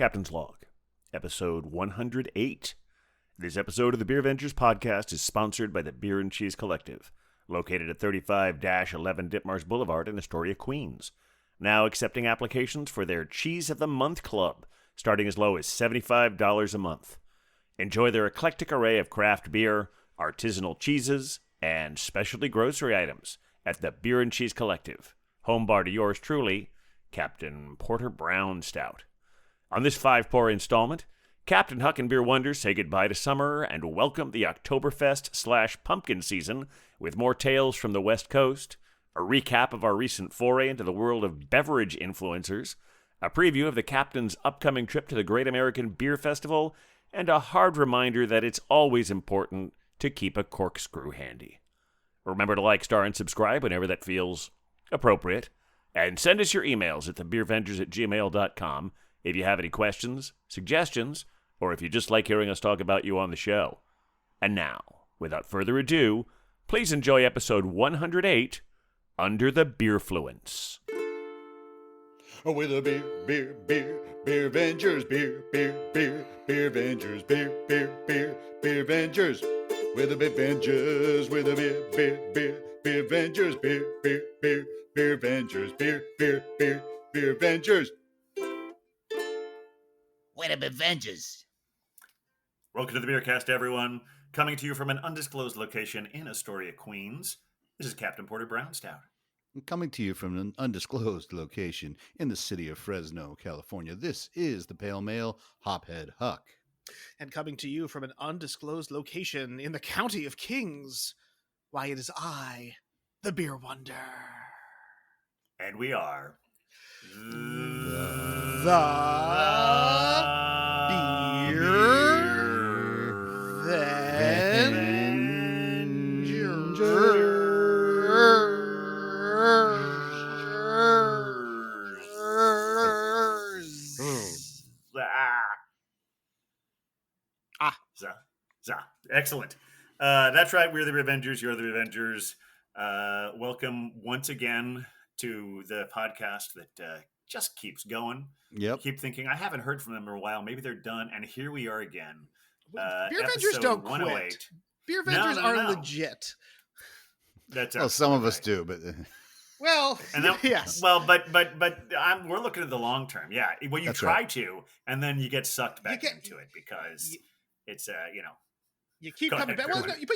Captain's Log, episode 108. This episode of the Beervengers podcast is sponsored by the Beer and Cheese Collective, located at 35-11 Ditmars Boulevard in Astoria, Queens. Now accepting applications for their Cheese of the Month Club, starting as low as $75 a month. Enjoy their eclectic array of craft beer, artisanal cheeses, and specialty grocery items at the Beer and Cheese Collective, home bar to yours truly, Captain Porter Brown Stout. On this 5-pour installment, Captain Huck and Beer Wonders say goodbye to summer and welcome the Oktoberfest/pumpkin season with more tales from the West Coast, a recap of our recent foray into the world of beverage influencers, a preview of the Captain's upcoming trip to the Great American Beer Festival, and a hard reminder that it's always important to keep a corkscrew handy. Remember to like, star, and subscribe whenever that feels appropriate, and send us your emails at thebeervengers@gmail.com if you have any questions, suggestions, or if you just like hearing us talk about you on the show. And now, without further ado, please enjoy episode 108, Under the Beerfluence. With a Beervengers, Beervengers, Beervengers. With a Beervengers, Beervengers, Beervengers, Beervengers. What a Beervengers. Welcome to the Beercast, everyone. Coming to you from an undisclosed location in Astoria, Queens. This is Captain Porter Brown Stout. Coming to you from an undisclosed location in the city of Fresno, California, this is the Pale Male Hophead Huck. And coming to you from an undisclosed location in the county of Kings, why, it is I, the Beer Wonder. And we are... Excellent. That's right. We're the Revengers. You're the Revengers. Welcome once again to the podcast that just keeps going. Yep. Keep thinking, I haven't heard from them in a while. Maybe they're done. And here we are again. Beervengers don't quit. Beervengers are legit. That's well, some of us do, but well, and then, yes. Well, but we're looking at the long term. Yeah. Well, you try to, and then you get sucked back into it because it's you keep coming back. Well, no, but you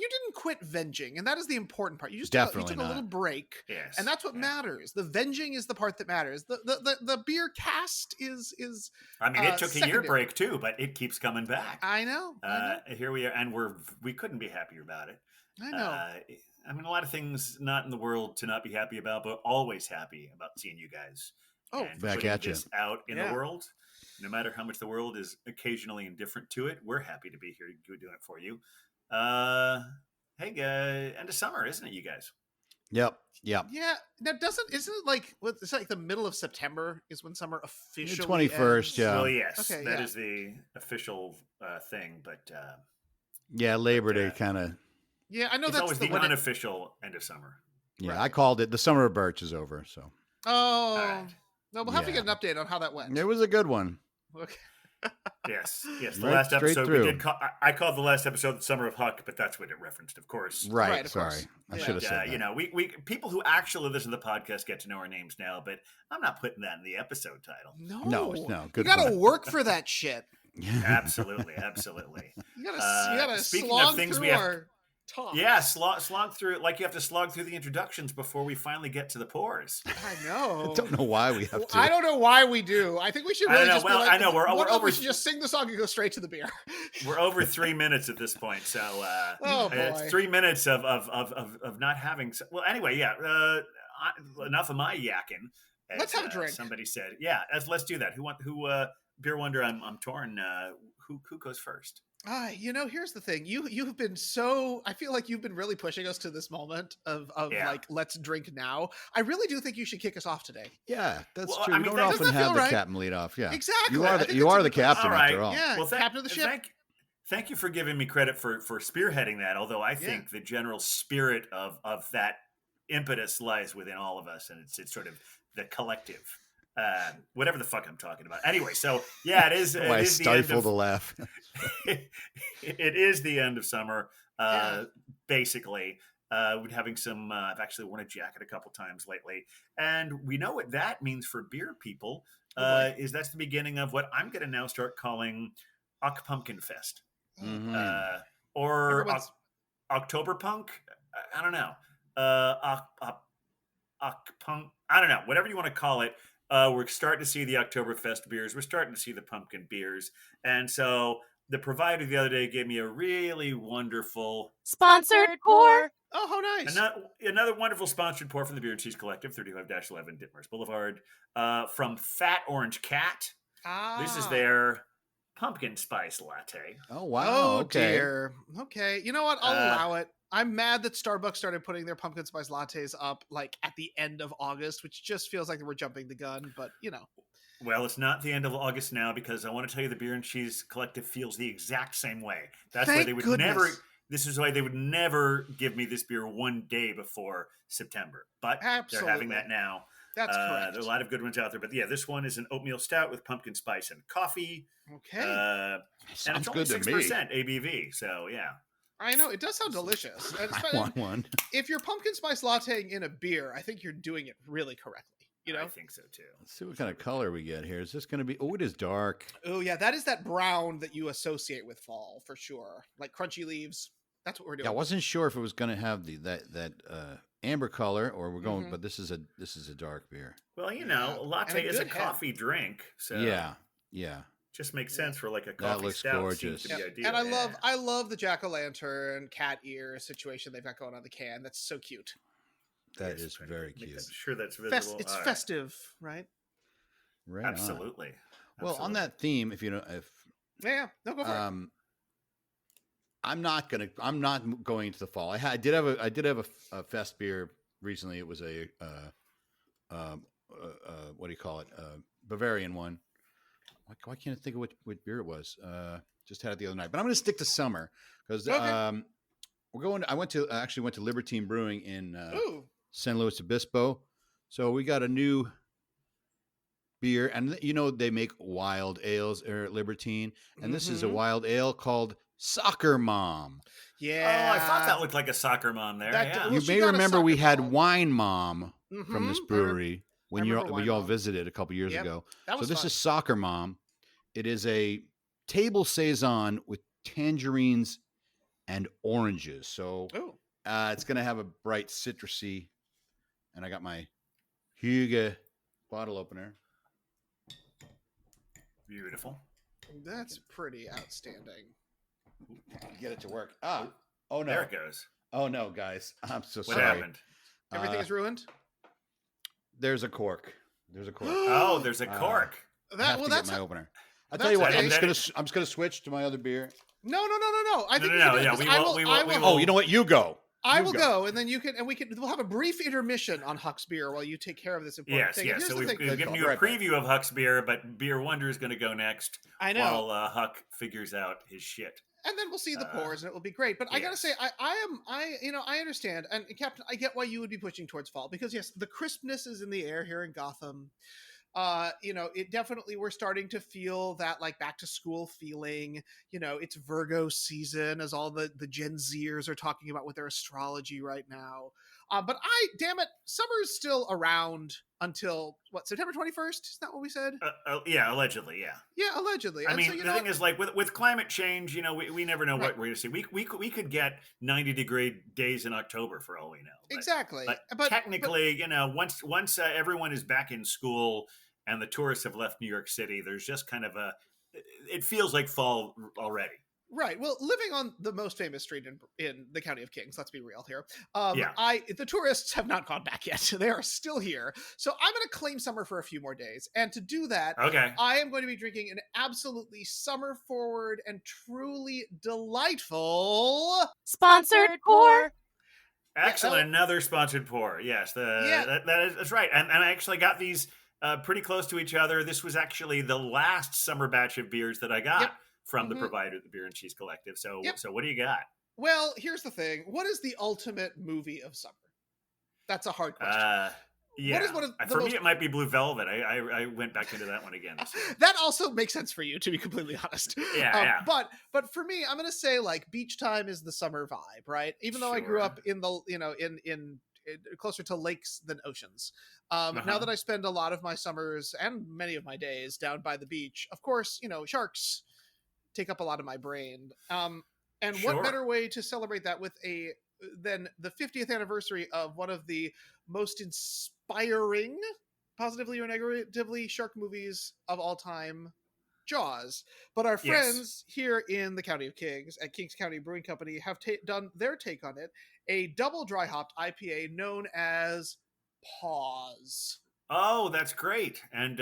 didn't quit venging, and that is the important part. You just took a little break, yes, and that's what matters. The venging is the part that matters. The beer cast is. I mean, it took a year break too, but it keeps coming back. I know. Here we are, and we couldn't be happier about it. I know. I mean, a lot of things not in the world to not be happy about, but always happy about seeing you guys. Oh, and back at you. Out in the world. No matter how much the world is occasionally indifferent to it, we're happy to be here doing it for you. Hey, guys, end of summer, isn't it, you guys? Yep. Yeah. Now, isn't it like it's like the middle of September is when summer officially 21st? ends? Yeah. Well, yes, okay, that is the official thing, but Labor Day kind of. Yeah, I know it's that's always the unofficial end of summer. Yeah, right. I called it. The summer of Birch is over. So. Oh. Right. No, we'll have to get an update on how that went. It was a good one. Okay. Yes. The last episode through. we did. I called the last episode "The Summer of Huck," but that's what it referenced, of course. Right. Of Sorry, course. I should have said that. We people who actually listen to the podcast get to know our names now, but I'm not putting that in the episode title. No. Good. You got to work for that shit. Absolutely. You gotta slog through our talk. Yeah, slog through like you have to slog through the introductions before we finally get to the pours. I know. I don't know why we have to. I don't know why we do. I think we should really just I know we're over. We should just sing the song and go straight to the beer. We're over 3 minutes at this point, so oh boy. It's 3 minutes of not having. Well, anyway, enough of my yakking. Let's have a drink. Somebody said, let's do that. Who Beer Wonder? I'm torn. Who goes first? Here's the thing. You've been I feel like you've been really pushing us to this moment of like, let's drink now. I really do think you should kick us off today. Yeah, that's true. I We mean, don't often have the right? captain lead off. Yeah, exactly. You are the captain after all. Yeah, well, captain of the ship. Thank you for giving me credit for spearheading that. Although I think the general spirit of that impetus lies within all of us, and it's sort of the collective. Whatever the fuck I'm talking about. Anyway, so yeah, it is. I stifled a laugh. It is the end of summer, Yeah. basically. We're having some. I've actually worn a jacket a couple times lately, and we know what that means for beer people. Oh, boy. Is that's the beginning of what I'm going to now start calling Ock Pumpkin Fest, or Everyone's- October Punk. I don't know. Punk. I don't know. Whatever you want to call it. We're starting to see the Oktoberfest beers. We're starting to see the pumpkin beers, and so the provider the other day gave me a really wonderful Sponsored pour. Oh, how nice. another wonderful sponsored pour from the Beer and Cheese Collective, 35-11 Ditmars Boulevard, from Fat Orange Cat. This is their pumpkin spice latte. Oh, wow. Oh, okay. dear. Okay. You know what? I'll allow it. I'm mad that Starbucks started putting their pumpkin spice lattes up like at the end of August, which just feels like we're jumping the gun, but you know. Well, it's not the end of August now because I want to tell you the Beer and Cheese Collective feels the exact same way. That's why Thank they would goodness. never. This is why they would never give me this beer one day before September. But Absolutely. they're having that now. That's correct. There are a lot of good ones out there. But yeah, this one is an oatmeal stout with pumpkin spice and coffee. Okay. And Sounds it's only good to me. 6% ABV. So yeah. I know. It does sound delicious. And I want one. if you're pumpkin spice latteing in a beer, I think you're doing it really correctly. You know? I think so too. Let's see what kind of color we get here. Is this going to be? Oh, it is dark. Oh, yeah. That is that brown that you associate with fall for sure. Like crunchy leaves. That's what we're doing. Yeah, I wasn't sure if it was going to have that amber color, or we're going. Mhm. But this is a dark beer. Well, you know, Yeah. a latte And a is a good head. coffee drink. So Yeah. just makes sense for like a coffee looks stout. gorgeous. Seems to be Yeah. ideal. And Yeah. I love the jack-o'-lantern cat ear situation they've got going on the can. That's so cute. That Yes, is trying to very make cute. sure that's visible. It's All right. festive, right? Right. on. Absolutely. Well, on Absolutely. that theme, if Yeah. No, go for it. I'm not going into the fall. I did have a fest beer recently. It was a what do you call it? Bavarian one. Why can't I think of what beer it was? Just had it the other night. But I'm going to stick to summer because Okay. we're going. I went to Libertine Brewing in Ooh. San Luis Obispo. So we got a new beer, and you know they make wild ales at Libertine, and this is a Mhm. wild ale called Soccer Mom. Yeah. Oh, I thought that looked like a soccer mom there. That- Yeah. well, You she may got a remember we Soccer had Mom. Wine Mom from this Mhm. brewery when you remember Wine all Mom. visited a couple years Yep. ago. That So was this fun. is Soccer Mom. It is a table saison with tangerines and oranges. So Ooh. it's going to have a bright citrusy. And I got my Hugo bottle opener. Beautiful. That's pretty outstanding. Get it to work. Oh no. There it goes. Oh no, guys. I'm so What sorry. happened? Everything is ruined. There's a cork. There's a cork. Oh, there's a cork. I That have well, to that's get my opener. I'll that's tell you what. okay. I'm just gonna switch to my other beer. no. I think No, we no, should do yeah, this. we I will- will. we will- I we will. will- Oh, you know what? You go. I You will go. go, and then you can, and we'll have a brief intermission on Huck's beer while you take care of this important Yes, thing. yes. And So here's we've the thing. given I'll you be a right back. preview of Huck's beer, but Beer Wonder is going to go next. I know. While Huck figures out his shit. And then we'll see the pours, and it will be great. But I gotta yes. say, I understand, and Captain, I get why you would be pushing towards fall because yes, the crispness is in the air here in Gotham. It definitely we're starting to feel that like back to school feeling. It's Virgo season, as all the Gen Zers are talking about with their astrology right now. But damn it, summer is still around until what, September 21st? Is that what we said? Yeah, allegedly, yeah. Yeah, allegedly. I And mean, so, the thing is, like with climate change, we never know what we're going to see. We could get 90-degree days in October for all we know. exactly. But technically, once everyone is back in school and the tourists have left New York City, there's just kind of it feels like fall already. Right. Well, living on the most famous street in the County of Kings, let's be real here. Yeah. The tourists have not gone back yet. They are still here. So I'm going to claim summer for a few more days. And to do that, Okay. I am going to be drinking an absolutely summer forward and truly delightful. Sponsored pour. Excellent. Another sponsored pour. Yes, that's right. And I actually got these pretty close to each other. This was actually the last summer batch of beers that I got. Yep. From the Mhm. provider, the Beer and Cheese Collective. So, Yep. so what do you got? Well, here's the thing. What is the ultimate movie of summer? That's a hard question. Yeah. What is one of the For most me, it might be Blue Velvet. I went back into that one again. So. that also makes sense for you, to be completely honest. Yeah. But for me, I'm gonna say like beach time is the summer vibe, right? Even though I grew Sure. up in the in closer to lakes than oceans. Now that I spend a lot of my summers and many of my days down by the beach, of course, sharks take up a lot of my brain. And what Sure. better way to celebrate that with than the 50th anniversary of one of the most inspiring, positively or negatively, shark movies of all time, Jaws. But our friends here in the County of Kings at Kings County Brewing Company have done their take on it, a double dry hopped IPA known as Pause. Oh, that's great. And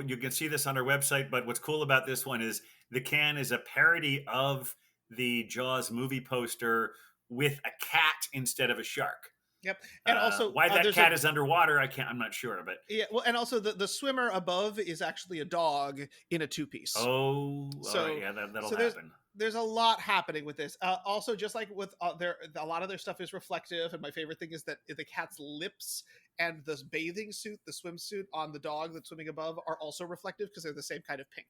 you can see this on our website. But what's cool about this one is the can is a parody of the Jaws movie poster with a cat instead of a shark. Yep. And also why that cat is underwater, I'm not sure, but yeah, well, and also the swimmer above is actually a dog in a two-piece. So right, yeah, that'll so happen. There's a lot happening with this. Also, just like with a lot of their stuff is reflective, and my favorite thing is that the cat's lips and the bathing suit, the swimsuit on the dog that's swimming above, are also reflective because they're the same kind of pink.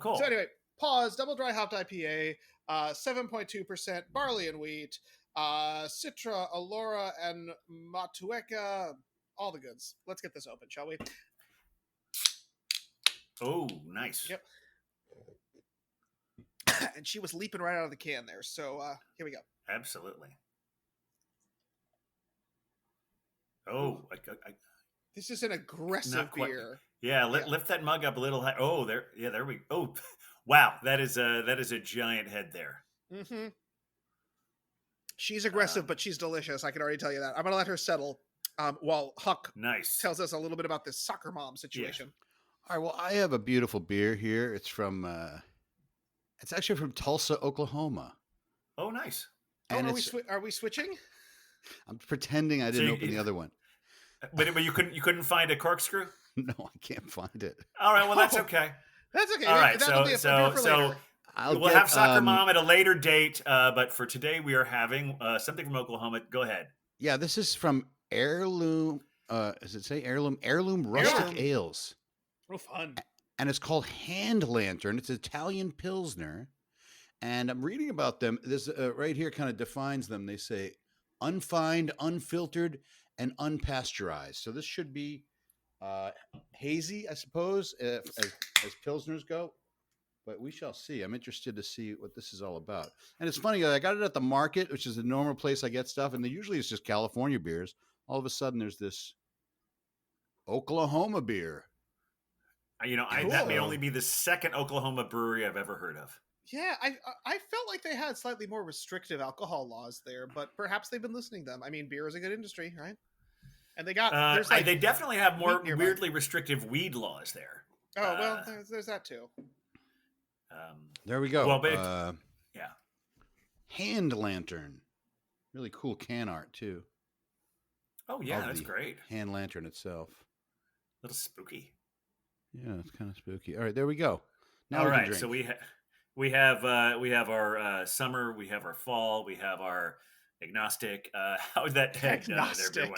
Cool. So anyway, Pause double dry hopped IPA, 7.2% barley and wheat, Citra, Alora, and Matueka, all the goods. Let's get this open, shall we? Oh, nice. Yep. And she was leaping right out of the can there. So here we go. Absolutely. Oh, this is an aggressive beer. Yeah, lift that mug up a little high. Oh, there we go. Oh, wow, that is a giant head there. Mm-hmm. She's aggressive, but she's delicious. I can already tell you that. I'm going to let her settle while Huck tells us a little bit about this soccer mom situation. Yeah. All right, well, I have a beautiful beer here. It's from, it's actually from Tulsa, Oklahoma. Oh, nice. And are we switching? I'm pretending I didn't open the other one. But you couldn't find a corkscrew? No, I can't find it. All right, well, that's okay. That's okay. All right, that'll be a beer for later. We'll have Soccer Mom at a later date, but for today we are having something from Oklahoma. Go ahead. Yeah, this is from Heirloom. Does it say Heirloom? Heirloom Rustic Ales. Oh, fun. And it's called Hand Lantern. It's Italian Pilsner. And I'm reading about them. This right here kind of defines them. They say unfined, unfiltered, and unpasteurized. So this should be hazy, I suppose, as Pilsners go. But we shall see. I'm interested to see what this is all about. And it's funny, I got it at the market, which is the normal place I get stuff. And usually it's just California beers. All of a sudden there's this Oklahoma beer. Cool. That may only be the second Oklahoma brewery I've ever heard of. Yeah, I felt like they had slightly more restrictive alcohol laws there, but perhaps they've been listening to them. I mean, beer is a good industry, right? And they got they definitely have more weirdly restrictive weed laws there. Oh well, there's that too. There we go. Well, but yeah, Hand Lantern, really cool can art too. Oh yeah, that's great. Hand Lantern itself, a little spooky. Yeah, it's kind of spooky. All right, there we go. Now all right, so we have our summer, we have our fall, we have our agnostic. How is that agnostic?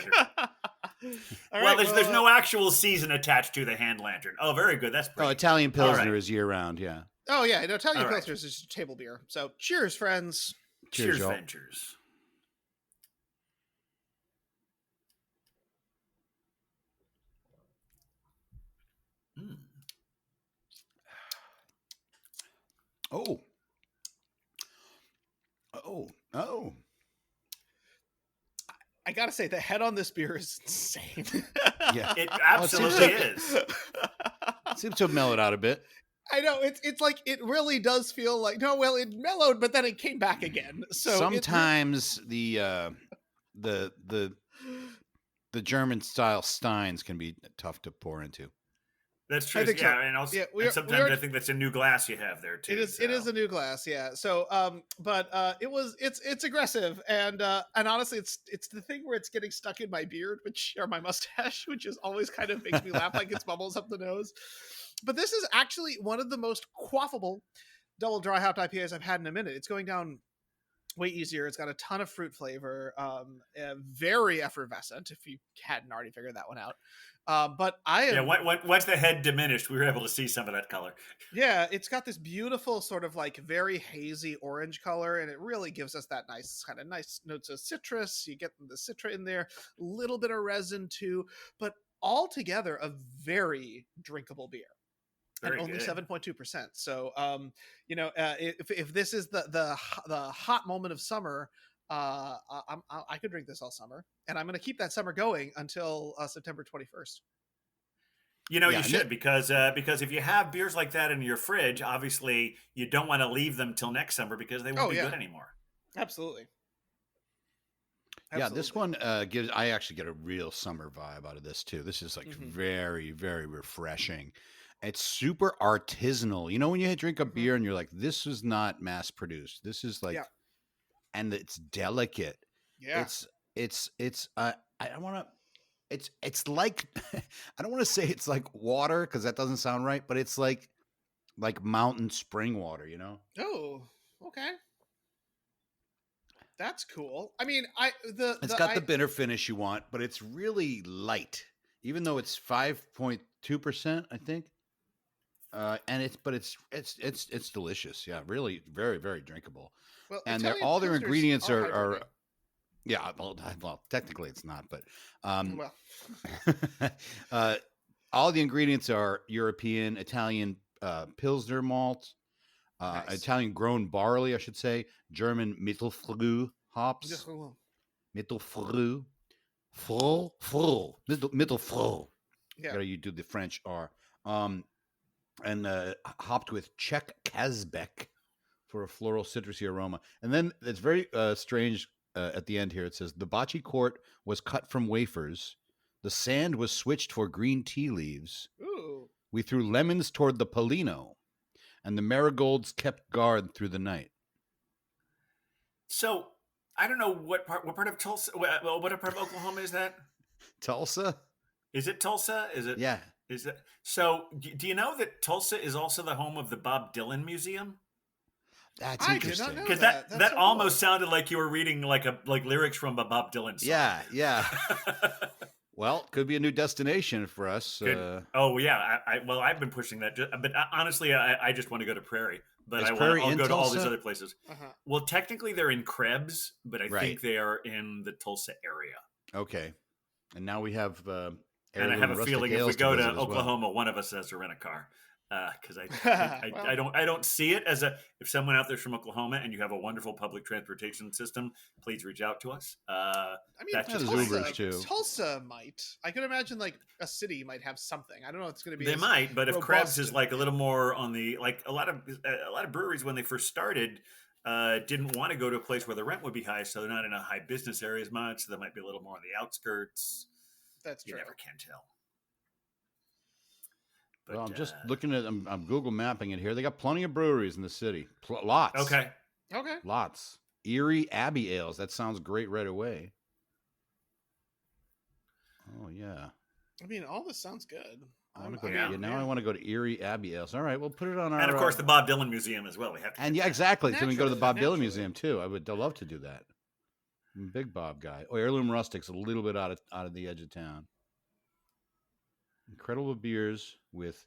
There's no actual season attached to the Hand Lantern. Oh, very good. That's pretty. Italian Pilsner is year round. Yeah. Oh yeah, Italian Pilsner is just table beer. So cheers, friends. Cheers, Ventures. Mm. Oh. I gotta say, the head on this beer is insane. Yeah, it absolutely is. It seems to have mellowed out a bit. I know it's like it really does feel like it mellowed, but then it came back again. So sometimes the German style Steins can be tough to pour into. That's true. And also, and sometimes I think that's a new glass you have there too. It is a new glass, yeah. So, it's aggressive, and honestly, it's the thing where it's getting stuck in my beard, or my mustache, which is always kind of makes me laugh, like it's bubbles up the nose. But this is actually one of the most quaffable double dry hopped IPAs I've had in a minute. It's going down way easier. It's got a ton of fruit flavor, very effervescent, if you hadn't already figured that one out. But I Yeah, am, once the head diminished, we were able to see some of that color. yeah, it's got this beautiful sort of like very hazy orange color, and it really gives us that nice kind of nice notes of citrus. You get the citra in there, a little bit of resin too, but altogether a very drinkable beer. And Very only good. 7.2%. So, if this is the hot moment of summer, I could drink this all summer, and I'm going to keep that summer going until September 21st. You know, Yeah, you and should because if you have beers like that in your fridge, obviously you don't want to leave them till next summer because they won't Oh be yeah, good anymore. absolutely. Yeah, this one gives. I actually get a real summer vibe out of this too. This is like very, very refreshing. It's super artisanal. You know, when you drink a beer and you're like, "This is not mass produced. This is like," Yeah. and it's delicate. Yeah. It's. I don't want to. It's like I don't want to say it's like water because that doesn't sound right, but it's like mountain spring water. You know. Oh, okay. That's cool. I mean, It's got the bitter finish you want, but it's really light, even though it's 5.2%, I think. And it's delicious. Yeah, really, very, very drinkable. well, And Italian all their Pilsners ingredients are hydrating. yeah. Well, technically it's not, but Well, all the ingredients are European, Italian Pilsner malt, nice. Italian grown barley, I should say, German Mittelfrüh hops. Mittelfrüh. Mittelfrüh. Yeah. Gotta you do the French R. And hopped with Czech Kazbek for a floral citrusy aroma. And then it's very strange at the end here. It says the bocce court was cut from wafers. The sand was switched for green tea leaves. Ooh. We threw lemons toward the Polino, and the marigolds kept guard through the night. So I don't know what part of Tulsa, what part of Oklahoma is that? Tulsa? Is it Tulsa? Is it? Yeah. Is it? So do you know that Tulsa is also the home of the Bob Dylan Museum? That's I did not interesting. know Because that. that That's so almost cool. sounded like you were reading like lyrics from a Bob Dylan song. Yeah, yeah. Well, could be a new destination for us. Good. Oh yeah, I've been pushing that, but honestly, I just want to go to Prairie, but Is Prairie I'll in go to all these Tulsa? other places. Uh-huh. Well, technically they're in Krebs, but I Right. think they are in the Tulsa area. Okay. And now we have And I have heirloom a rustic feeling if ales we go to visit as well. Oklahoma, one of us has to rent a car. Because Well. I don't see it as if someone out there's from Oklahoma and you have a wonderful public transportation system, please reach out to us. I mean, That's just Tulsa, Ubers, too. Tulsa might. I could imagine like a city might have something. I don't know if it's going to be. They as might, but if Krebs is robust like a little more on the like a lot of breweries when they first started didn't want to go to a place where the rent would be high, so they're not in a high business area as much. So they might be a little more on the outskirts. That's You true. never can tell. But, Well, I'm just looking at I'm Google mapping it here. They got plenty of breweries in the city. Lots. Okay. Okay. Lots. Erie Abbey Ales. That sounds great right away. Oh yeah. I mean, all this sounds good. I want to go yeah. to, now I want to go to Erie Abbey Ales. All right, we'll put it on our And of course, the Bob Dylan Museum as well. We have to. and get yeah, that. exactly. So we can go to the Bob Naturally. Dylan Museum too. I'd love to do that. I'm a big Bob guy. Oh, Heirloom Rustic's a little bit out of the edge of town. Incredible beers with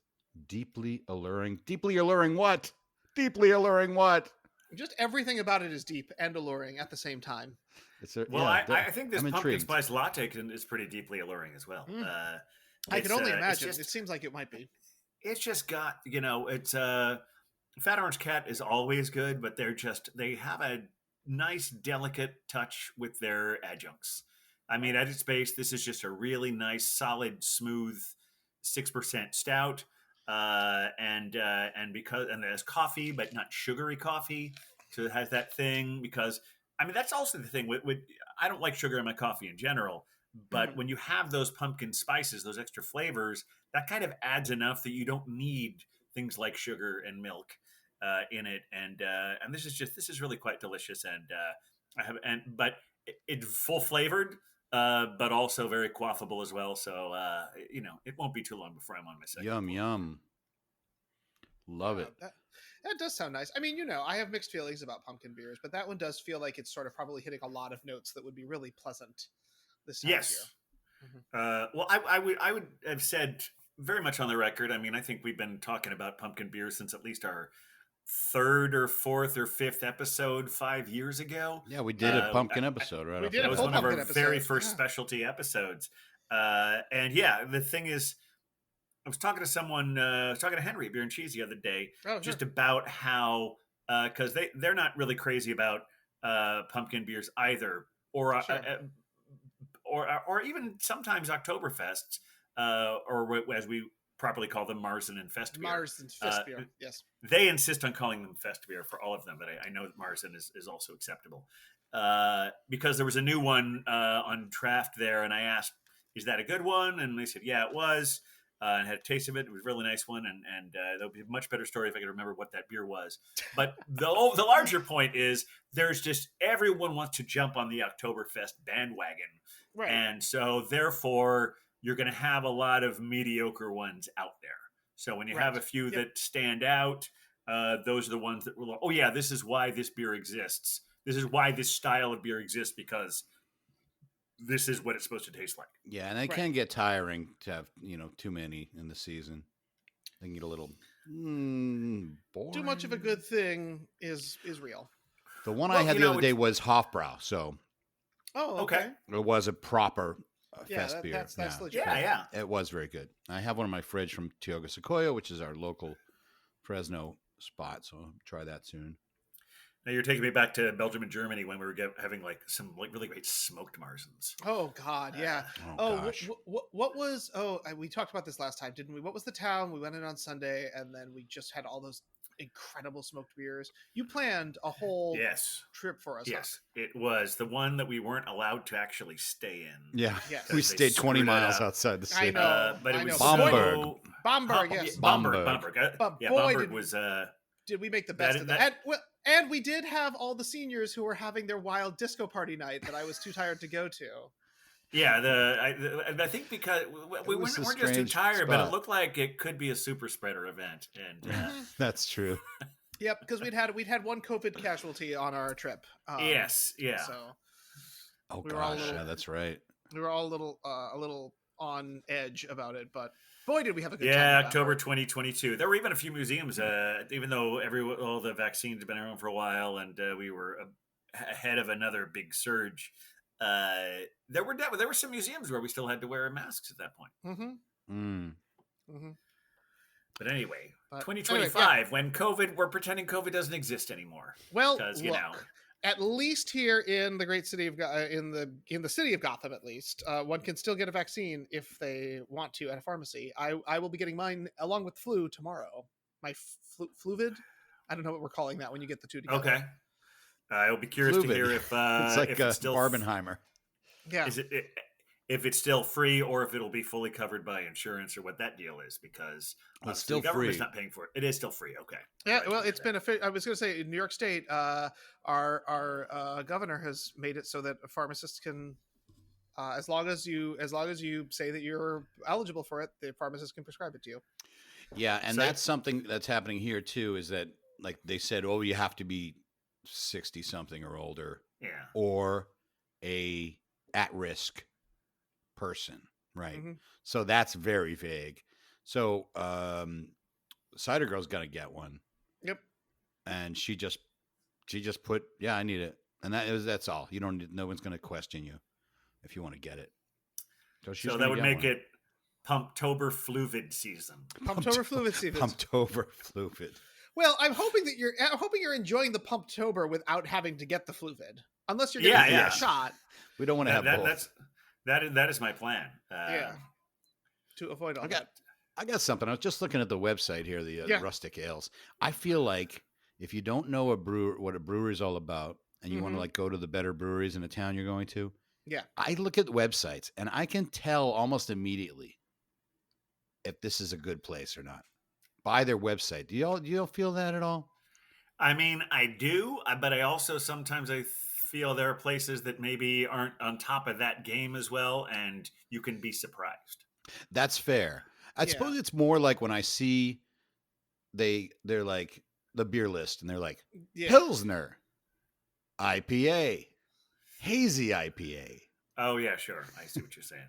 deeply alluring what? Deeply alluring what? Just everything about it is deep and alluring at the same time. Well, I think this I'm pumpkin intrigued. spice latte is pretty deeply alluring as well. I can only it's imagine. just- It seems like it might be. it's just got it's Fat Orange Cat is always good, but they have a nice delicate touch with their adjuncts. I mean, at its base, this is just a really nice, solid, smooth 6% stout, and there's coffee, but not sugary coffee, so it has that thing. Because I mean, that's also the thing with I don't like sugar in my coffee in general. But when you have those pumpkin spices, those extra flavors, that kind of adds enough that you don't need things like sugar and milk in it. And this is really quite delicious. And but it's full flavored, but also very quaffable as well. So it won't be too long before I'm on my second. Yum. Love it. That does sound nice. I mean, I have mixed feelings about pumpkin beers, but that one does feel like it's sort of probably hitting a lot of notes that would be really pleasant this time of Yes. year. Mm-hmm. Well, I would have said very much on the record. I mean, I think we've been talking about pumpkin beer since at least our third or fourth or fifth episode 5 years ago. Yeah, we did a pumpkin episode, right? We did That a was full one of our pumpkin very episode, first yeah. specialty episodes. And yeah, the thing is, I was talking to someone, I was talking to Henry Beer and Cheese the other day, Oh, just sure. about how, because they're not really crazy about pumpkin beers either, or Sure. or even sometimes Oktoberfests, or as we properly call them, Marzen and Fest beer. Mars and Fist beer. Yes. They insist on calling them Fest beer for all of them, but I know that Marzen is also acceptable. Because there was a new one on draft there, and I asked, is that a good one? And they said, yeah, it was. And had a taste of it. It was a really nice one, and that would be a much better story if I could remember what that beer was. But the larger point is there's just everyone wants to jump on the Oktoberfest bandwagon. Right. And so therefore you're going to have a lot of mediocre ones out there. So when you have a few that stand out, those are the ones that will, oh yeah, this is why this beer exists. This is why this style of beer exists, because this is what it's supposed to taste like. Yeah, and it can get tiring to have, too many in the season. They can get a little boring. Too much of a good thing is real. The one I had the other day was Hofbrau, so Oh, okay. it was a proper fest beer. That's legit. Yeah. It was very good. I have one in my fridge from Tioga Sequoia, which is our local Fresno spot, so I'll try that soon. Now you're taking me back to Belgium and Germany when we were having some really great smoked Marzens. Oh God, yeah. Gosh. What was? We talked about this last time, didn't we? What was the town we went in on Sunday, and then we just had all those incredible smoked beers. You planned a whole trip for us. Yes, it was the one that we weren't allowed to actually stay in. Yeah, yes. We stayed 20 miles outside the city. I know, but it was Bamberg. Bamberg, yes, Bamberg. But yeah, boy, Bamberg was. Did we make the best of that? And we did have all the seniors who were having their wild disco party night that I was too tired to go to. Yeah, I think because we weren't just too tired, but it looked like it could be a super spreader event, and that's true. Yep, because we'd had one COVID casualty on our trip. Yes, yeah. So, that's right. We were all a little on edge about it, but boy, did we have a good time. Yeah, October 2022. There were even a few museums, even though all the vaccines have been around for a while, and we were ahead of another big surge. There were some museums where we still had to wear masks at that point. But anyway, 2025, when we're pretending COVID doesn't exist anymore. Well, at least here in the great city of in the city of Gotham, at least one can still get a vaccine if they want to at a pharmacy. I will be getting mine along with flu tomorrow. My Fluvid. I don't know what we're calling that when you get the two together. Okay. I'll be curious to hear if it's like if it's still Barbenheimer. Yeah. If it's still free or if it'll be fully covered by insurance or what that deal is, because it's still the government's free. not paying for it. It is still free. Okay. Yeah. Right. Well, it's been I was going to say in New York State, our governor has made it so that pharmacists can, as long as you say that you're eligible for it, the pharmacist can prescribe it to you. Yeah, and that's something that's happening here too. Is that like they said, oh, you have to be 60 something or older, or a at-risk person, right? Mm-hmm. So that's very vague. So Cider Girl's gonna get one. Yep. And she just put, I need it, and that's all. You don't. No one's gonna question you if you want to get it. So that would make it Pumptober Fluvid season. Pumptober Fluvid season. Pumptober Fluvid. Well, I'm hoping you're enjoying the Pumptober without having to get the Fluvid, unless you're getting a shot. We don't want to have both. That is my plan. To avoid all that. I got something. I was just looking at the website here, the Rustic Ales. I feel like if you don't know what a brewery is all about, and you want to go to the better breweries in the town you're going to, I look at websites and I can tell almost immediately if this is a good place or not by their website. Do y'all feel that at all? I mean, I do, but I also sometimes feel there are places that maybe aren't on top of that game as well, and you can be surprised. That's fair. I suppose it's more like when I see they're like the beer list, and they're like Yeah. Pilsner, IPA, hazy IPA, Oh yeah, sure. I see what you're saying.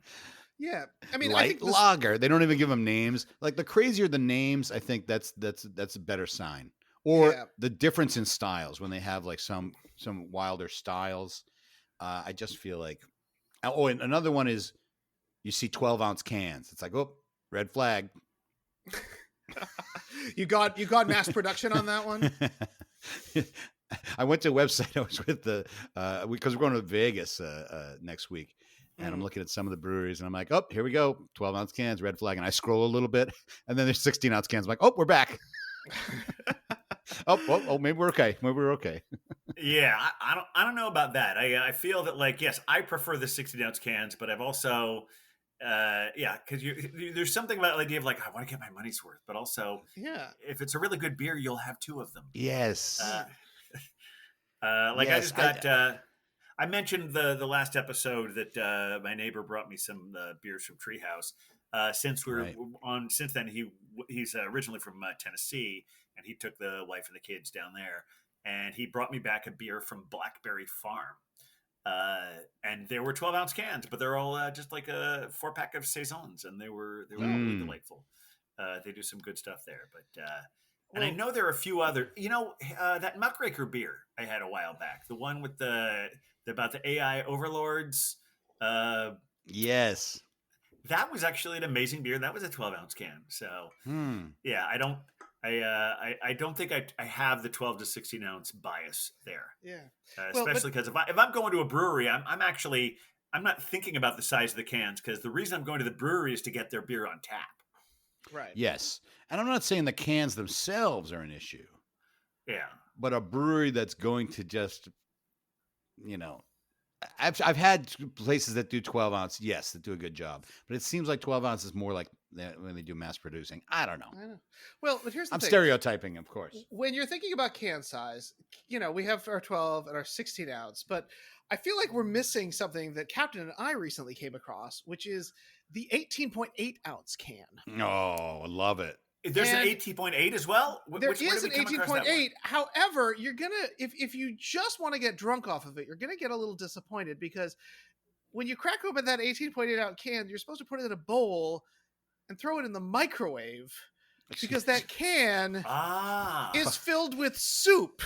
Yeah. I mean, I light think this, lager. They don't even give them names. Like the crazier the names, I think that's a better sign. Or Yeah. the difference in styles when they have like some wilder styles. I just feel like, oh, and another one is you see 12-ounce cans. It's like, oh, red flag. you got mass production on that one. I went to a website. I was with the because we're going to Vegas next week, and I'm looking at some of the breweries, and I'm like, oh, here we go, 12-ounce cans, red flag. And I scroll a little bit, and then there's 16-ounce cans. I'm like, oh, we're back. oh, maybe we're okay. Maybe we're okay. Yeah, I don't know about that. I feel that, like, yes, I prefer the 16-ounce cans, but I've also because there's something about the idea of like, I want to get my money's worth, but also Yeah. if it's a really good beer, you'll have two of them. Yes. Like, Yes, I just got I mentioned the last episode that my neighbor brought me some beers from Treehouse. Since we're Right. on, since then he's originally from Tennessee, and he took the wife and the kids down there, and he brought me back a beer from Blackberry Farm. And there were 12-ounce cans, but they're all just like a 4-pack of saisons, and they were really delightful. They do some good stuff there, but and I know there are a few other, that Muckraker beer I had a while back, the one with about the AI overlords. Yes. That was actually an amazing beer. That was a 12-ounce can. So yeah, I don't think I have the 12 to 16-ounce bias there. Yeah. Especially because if I'm going to a brewery, I'm not thinking about the size of the cans, because the reason I'm going to the brewery is to get their beer on tap. Right. Yes. And I'm not saying the cans themselves are an issue, Yeah. but a brewery that's going to just, I've had places that do 12-ounce, yes, that do a good job, but it seems like 12-ounce is more like when they do mass producing. I don't know. I know. Well, but here's the I'm thing. stereotyping, of course. When you're thinking about can size, we have our 12 and our 16 ounce, but I feel like we're missing something that Captain and I recently came across, which is the 18.8 ounce can. Oh, I love it. There's an 18.8 as well. There is an 18.8. However, you're gonna if you just want to get drunk off of it, you're gonna get a little disappointed, because when you crack open that 18.8 ounce can, you're supposed to put it in a bowl and throw it in the microwave, because that can is filled with soup.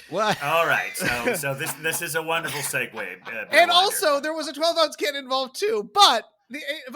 What? All right, so this is a wonderful segue. And also, there was a 12-ounce can involved too, but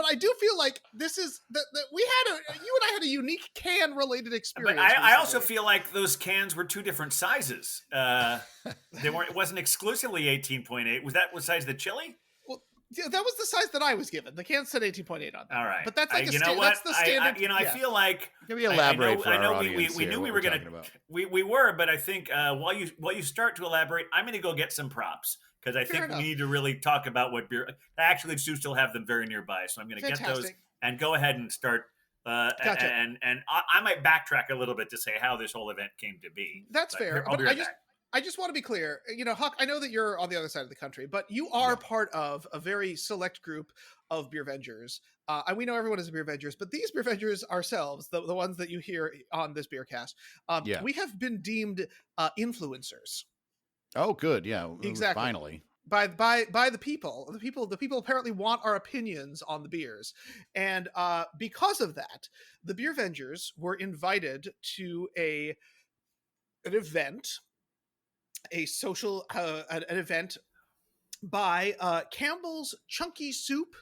I do feel like this is that you and I had a unique can related experience. But I also feel like those cans were two different sizes. It wasn't exclusively 18.8. Was that what size of the chili? Well, yeah, that was the size that I was given. The can said 18.8 on that. All right, but that's like that's the standard. I feel like Maybe elaborate for I our know audience we here knew what we we're were gonna talking about. we were, but I think while you start to elaborate, I'm gonna go get some props, because I think we need to really talk about what beer. I actually do still have them very nearby, so I'm going to get those and go ahead and start. Gotcha. And I might backtrack a little bit to say how this whole event came to be. That's fair. I'll be right But back. I just want to be clear. Huck, I know that you're on the other side of the country, but you are part of a very select group of beer vengers. And we know everyone is a beer vengers, but these beer vengers ourselves, the ones that you hear on this beer cast, we have been deemed influencers. Oh, good. Yeah. Exactly. Finally. By the people. The people apparently want our opinions on the beers. And because of that, the Beer Vengers were invited to an event, a social an event by Campbell's Chunky Soup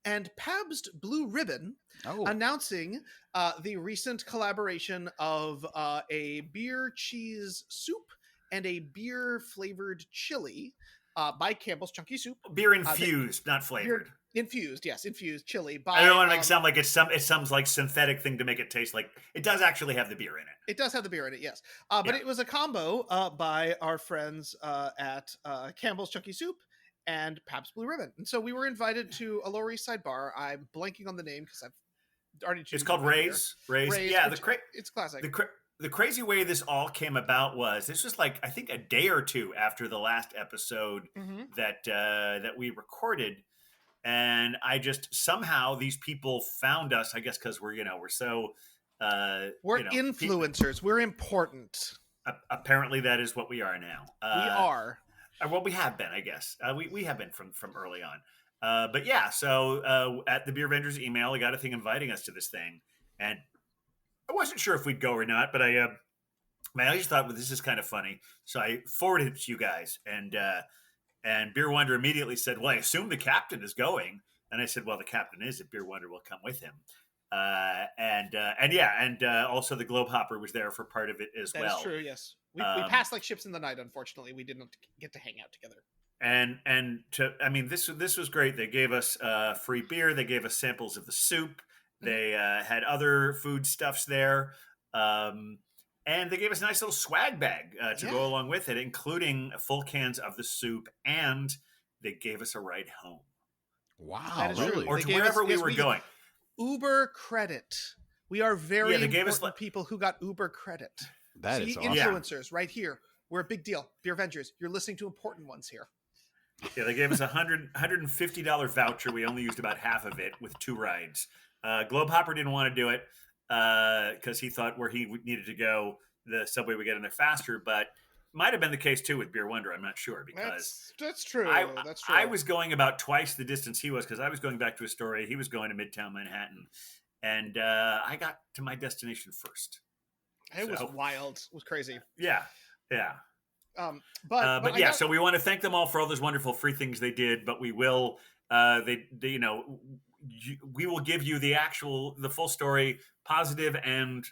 and Pabst Blue Ribbon, announcing the recent collaboration of a beer cheese soup and a beer flavored chili by Campbell's Chunky Soup. Beer infused, not flavored. Beer infused chili. I don't want to make it sound like it's some like synthetic thing to make it taste like it does actually have the beer in it. It does have the beer in it, yes. But it was a combo by our friends at Campbell's Chunky Soup and Pabst Blue Ribbon. And so we were invited to a Lower East Side bar. I'm blanking on the name because I've already. It's called Ray's. Yeah, it's classic. The crazy way this all came about was this was like I think a day or two after the last episode that we recorded, and I just somehow these people found us. I guess because we're so We're you know, influencers. We're important. apparently that is what we are now. We are. Well, we have been, I guess. We have been from early on. But yeah, so at the Beer Vendors email, I got a thing inviting us to this thing, and I wasn't sure if we'd go or not, but I just thought, well, this is kind of funny, so I forwarded it to you guys, and Beer Wonder immediately said, "Well, I assume the captain is going," and I said, "Well, the captain is. If Beer Wonder will come with him." And also the Globe Hopper was there for part of it as That well. is true. Yes, we passed like ships in the night. Unfortunately, we didn't get to hang out together. This was great. They gave us free beer. They gave us samples of the soup. They had other foodstuffs there, and they gave us a nice little swag bag to go along with it, including full cans of the soup, and they gave us a ride home. Wow, is really? true. Or They to gave wherever us- we yes, were going. Uber credit. We are very Yeah, they gave important us people who got Uber credit. That is See, awesome. influencers right here. We're a big deal. Beer Vengers, you're listening to important ones here. Yeah, they gave us $150 voucher. We only used about half of it with 2 rides. Globe Hopper didn't want to do it because he thought where he needed to go, the subway would get in there faster. But might have been the case too with Beer Wonder. I'm not sure because That's true. That's true. I was going about twice the distance he was because I was going back to Astoria. He was going to Midtown Manhattan, and I got to my destination first. It was wild. It was crazy. Yeah. But yeah, so we want to thank them all for all those wonderful free things they did. But we will, we will give you the full story, positive, and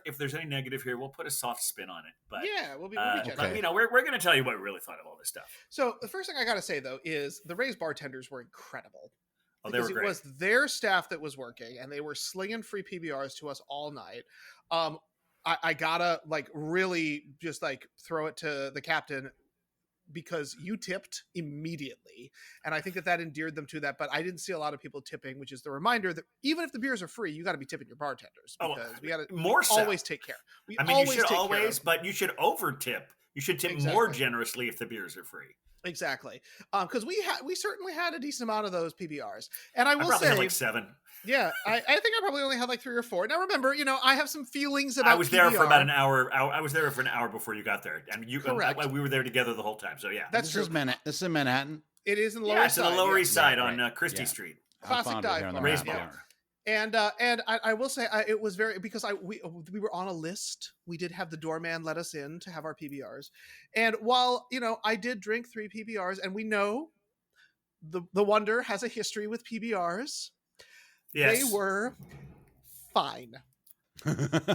if there's any negative here, we'll put a soft spin on it. But yeah, we'll be gentle. okay. But, we're going to tell you what we really thought of all this stuff. So the first thing I got to say though is the Ray's bartenders were incredible. Oh, they were great. It was their staff that was working, and they were slinging free PBRs to us all night. I gotta really just throw it to the captain because you tipped immediately, and I think that endeared them to that. But I didn't see a lot of people tipping, which is the reminder that even if the beers are free, you got to be tipping your bartenders because we got to always take care. You should always, but you should over tip. You should tip more generously if the beers are free. Exactly, because we certainly had a decent amount of those PBRs, and I will probably say had like 7. Yeah, I think I probably only had like 3 or 4. Now remember, I have some feelings about. I was there for about an hour. I was there for an hour before you got there, and Correct. We were there together the whole time. So yeah, that's true. This is in Manhattan. It is in the Lower East Side. It's in the Lower East Side right. on Christie Street. Classic dive bar. Ray's bar. And I will say it was very because we were on a list. We did have the doorman let us in to have our PBRs, and while I did drink 3 PBRs, and we know the Wonder has a history with PBRs. Yes. They were fine.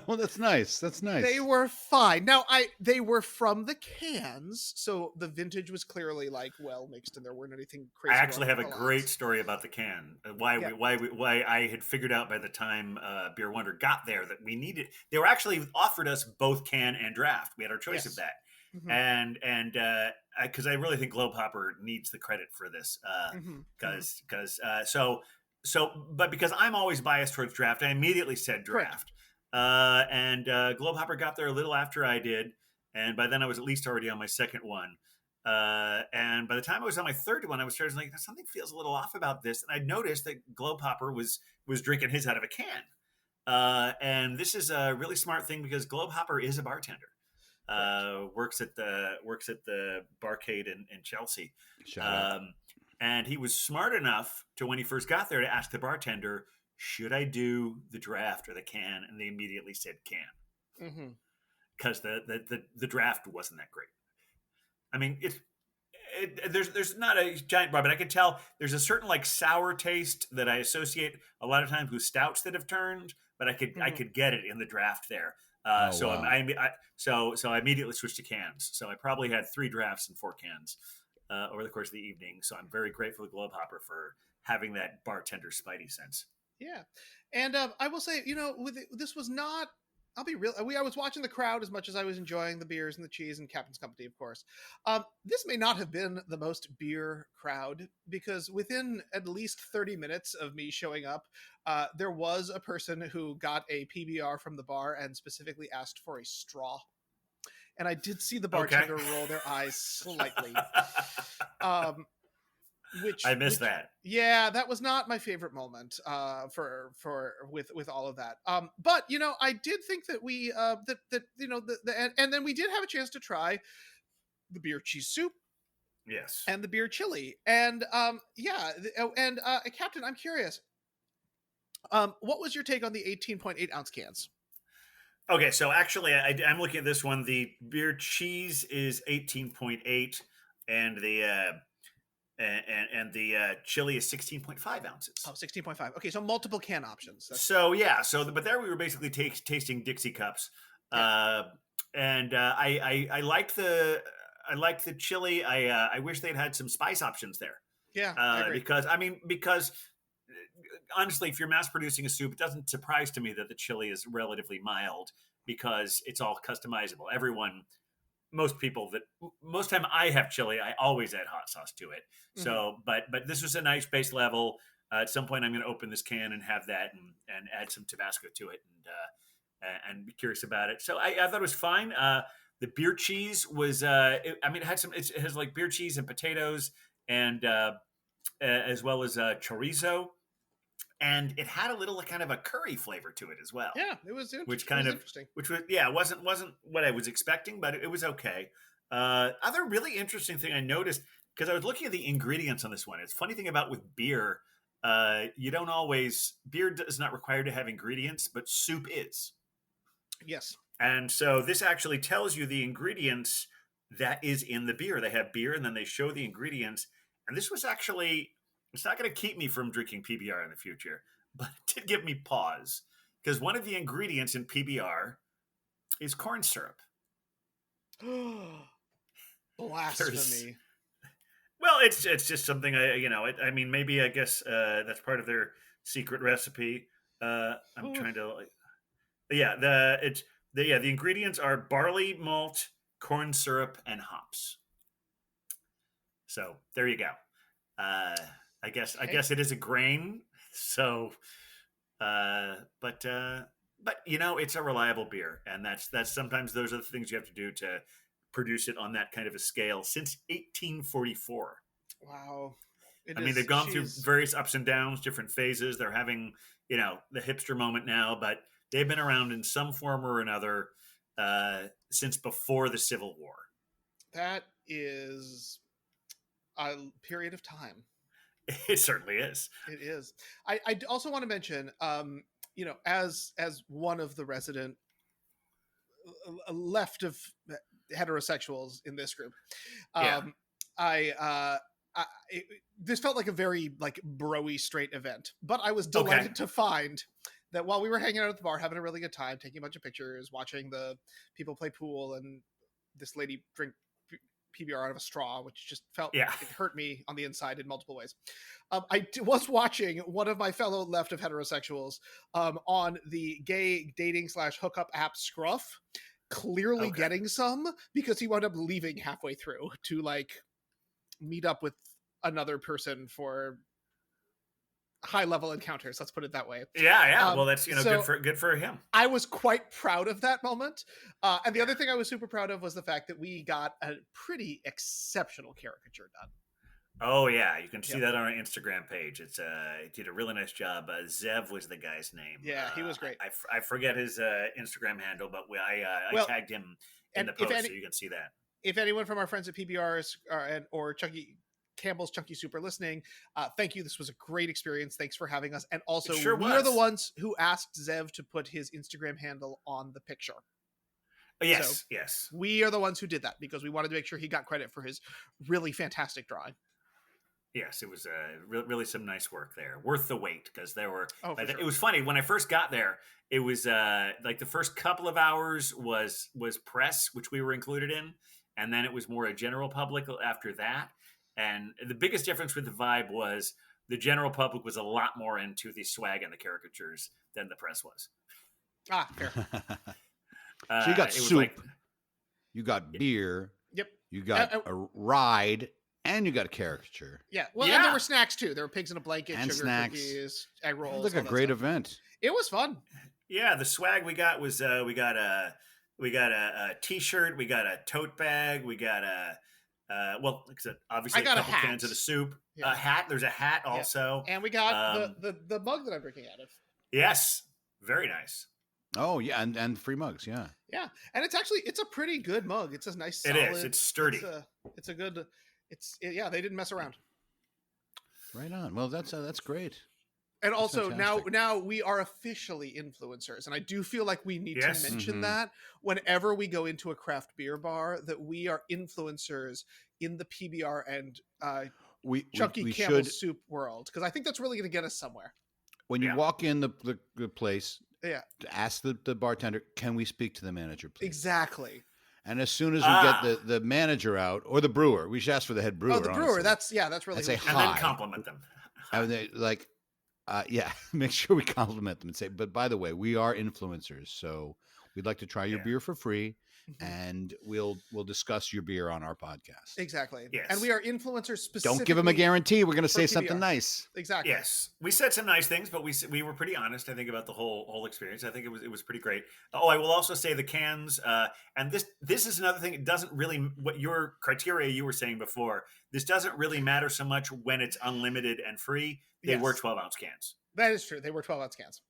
Well, that's nice. That's nice. They were fine. Now, they were from the cans, so the vintage was clearly well mixed, and there weren't anything crazy. I actually have a great story about the can. Why I had figured out by the time Beer Wonder got there that we needed. They were actually offered us both can and draft. We had our choice of that, and because I really think Globe Hopper needs the credit for this, but because I'm always biased towards draft, I immediately said draft. And Globe Hopper got there a little after I did, and by then I was at least already on my second one. And by the time I was on my third one, I was starting like something feels a little off about this, and I noticed that Globe Hopper was drinking his out of a can. And this is a really smart thing because Globe Hopper is a bartender. Works at the barcade in Chelsea. And he was smart enough to, when he first got there, to ask the bartender, should I do the draft or the can? And they immediately said can. Because the draft wasn't that great. I mean, there's not a giant bar, but I can tell there's a certain sour taste that I associate a lot of times with stouts that have turned, but I could get it in the draft there. So I immediately switched to cans. So I probably had 3 drafts and 4 cans over the course of the evening. So I'm very grateful to Globe Hopper for having that bartender spidey sense. Yeah. And I will say, this was not, I'll be real. I was watching the crowd as much as I was enjoying the beers and the cheese and Captain's Company, of course. This may not have been the most beer crowd because within at least 30 minutes of me showing up, there was a person who got a PBR from the bar and specifically asked for a straw. And I did see the bartender roll their eyes slightly. I missed that. Yeah, that was not my favorite moment for with all of that. But I did think that we that and then we did have a chance to try the beer cheese soup Yes. and the beer chili. And Captain, I'm curious. What was your take on the 18.8 ounce cans? Okay, so actually, I'm looking at this one. The beer cheese is 18.8, and the chili is 16.5 ounces. Oh, 16.5. Okay, so multiple can options. So yeah, but there we were basically tasting Dixie cups, and I liked the chili. I wish they'd had some spice options there. Yeah, I agree. Because honestly, if you're mass producing a soup, it doesn't surprise to me that the chili is relatively mild because it's all customizable. Most time I have chili, I always add hot sauce to it. So, but this was a nice base level. At some point, I'm going to open this can and have that and add some Tabasco to it and be curious about it. So I thought it was fine. The beer cheese was, it has like beer cheese and potatoes and as well as chorizo. And it had a little kind of a curry flavor to it as well. Yeah, it was interesting. Wasn't what I was expecting, but it was okay. Other really interesting thing I noticed, because I was looking at the ingredients on this one. It's a funny thing about with beer, beer is not required to have ingredients, but soup is. Yes. And so this actually tells you the ingredients that is in the beer. They have beer and then they show the ingredients. And this was actually, it's not going to keep me from drinking PBR in the future, but it did give me pause because one of the ingredients in PBR is corn syrup. Blasphemy. Well, it's just something maybe I guess that's part of their secret recipe. I'm trying to the ingredients are barley malt, corn syrup, and hops. So there you go. I guess it is a grain. So, but it's a reliable beer, and that's sometimes those are the things you have to do to produce it on that kind of a scale since 1844. Wow. They've gone through various ups and downs, different phases. They're having, the hipster moment now, but they've been around in some form or another since before the Civil War. That is a period of time. It certainly is. It is. I also want to mention, as one of the resident left of heterosexuals in this group, this felt like a very bro-y straight event, but I was delighted to find that while we were hanging out at the bar, having a really good time, taking a bunch of pictures, watching the people play pool, and this lady drink PBR out of a straw, which just felt like it hurt me on the inside in multiple ways. I was watching one of my fellow left of heterosexuals on the gay dating / hookup app Scruff, clearly getting some because he wound up leaving halfway through to meet up with another person for high level encounters. Let's put it that way. Yeah. Well, that's good for him. I was quite proud of that moment. And the other thing I was super proud of was the fact that we got a pretty exceptional caricature done. Oh yeah, you can see that on our Instagram page. It did a really nice job. Zev was the guy's name. Yeah, he was great. I forget his Instagram handle, but I tagged him in the post, so you can see that. If anyone from our friends at PBRs or Chunky Campbell's Chunky Soup are listening, thank you. This was a great experience. Thanks for having us. And also, we are the ones who asked Zev to put his Instagram handle on the picture. Yes. We are the ones who did that because we wanted to make sure he got credit for his really fantastic drawing. Yes, it was really some nice work there. Worth the wait because there were. Sure. It was funny when I first got there. It was the first couple of hours was press, which we were included in, and then it was more a general public after that. And the biggest difference with the vibe was the general public was a lot more into the swag and the caricatures than the press was. Fair. So you got soup, you got beer, yep, you got a ride, and you got a caricature. Yeah, well, and there were snacks too. There were pigs in a blanket, and sugar snacks, cookies, egg rolls. It was like a great event. It was fun. Yeah, the swag we got was we got a t-shirt, we got a tote bag, we got Well, like I said, obviously I got a couple hat. cans of the soup. Yeah. A hat. There's a hat also. And we got Um, the mug that I'm drinking out of. Yes, very nice. Oh yeah, and free mugs. Yeah. Yeah, and it's a pretty good mug. It's a nice It solid. is. It's sturdy. It's a good. Yeah, they didn't mess around. Right on. Well, that's great. And also fantastic. now we are officially influencers, and I do feel like we need Yes. to mention Mhm. that whenever we go into a craft beer bar, that we are influencers in the PBR and We Chunky we Camel should Soup world, because I think that's really going to get us somewhere. when you Yeah. walk in the place, Yeah, ask the bartender, can we speak to the manager, please? exactly. And as soon as we Ah. get the manager out or the brewer, we should ask for the head brewer. Oh, the brewer. honestly. That's really. I'd say who- And Hi. then compliment them. And they like, yeah, make sure we compliment them and say, but by the way, we are influencers, so we'd like to try your Yeah. beer for free, Mhm. and we'll discuss your beer on our podcast. Exactly. Yes. And we are influencers specifically. Don't give them a guarantee. We're going to for say something PBR. nice. Exactly. Yes, we said some nice things, but we were pretty honest. I think about the whole experience. I think it was pretty great. Oh, I will also say the cans, and this is another thing. It doesn't really what your criteria you were saying before. This doesn't really matter so much when it's unlimited and free. They Yes. were 12-ounce cans. That is true. They were 12-ounce cans.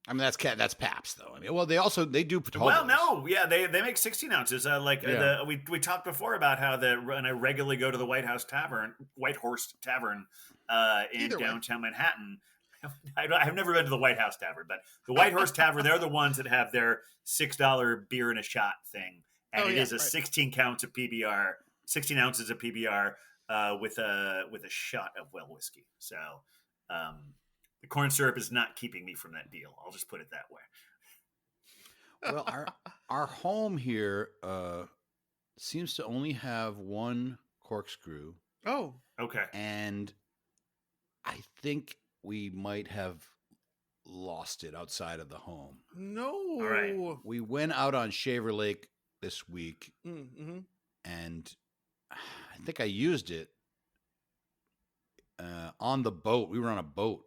I mean, that's Pabst, though. I mean, well, they do. Well, Tallboys. no, yeah, they make 16 ounces. Yeah. We talked before about how when I regularly go to the White Horse Tavern in Either way. downtown Manhattan. I've never been to the White House Tavern, but the White Horse Tavern, they're the ones that have their $6 beer in a shot thing, and Oh, it yeah, is a right. 16 ounces of PBR with a shot of well whiskey. So the corn syrup is not keeping me from that deal. I'll just put it that way. Well, our home here seems to only have one corkscrew, Oh, Okay. and I think we might have lost it outside of the home. no. right. We went out on Shaver Lake this week, Mm-hmm. and I think I used it on the boat. We were on a boat,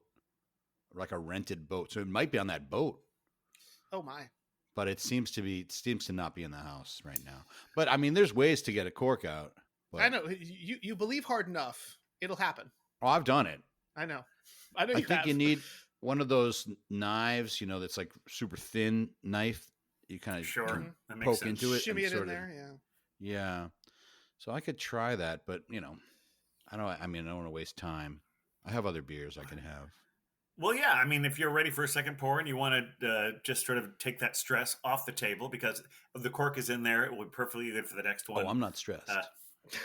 like a rented boat, so it might be on that boat. Oh, my. But it seems to not be in the house right now. But I mean, there's ways to get a cork out. But, I know. You believe hard enough, it'll happen. Oh, I've done it. I know. I you think have. you need one of those knives, that's like super thin knife. You kind of Sure. can That makes poke sense. into it. Shimmy and it in sort of- there, yeah. Yeah. So I could try that, but I don't want to waste time. I have other beers I can have. Well, yeah. I mean, if you're ready for a second pour and you want to just sort of take that stress off the table because the cork is in there, it will be perfectly good for the next one. Oh, I'm not stressed.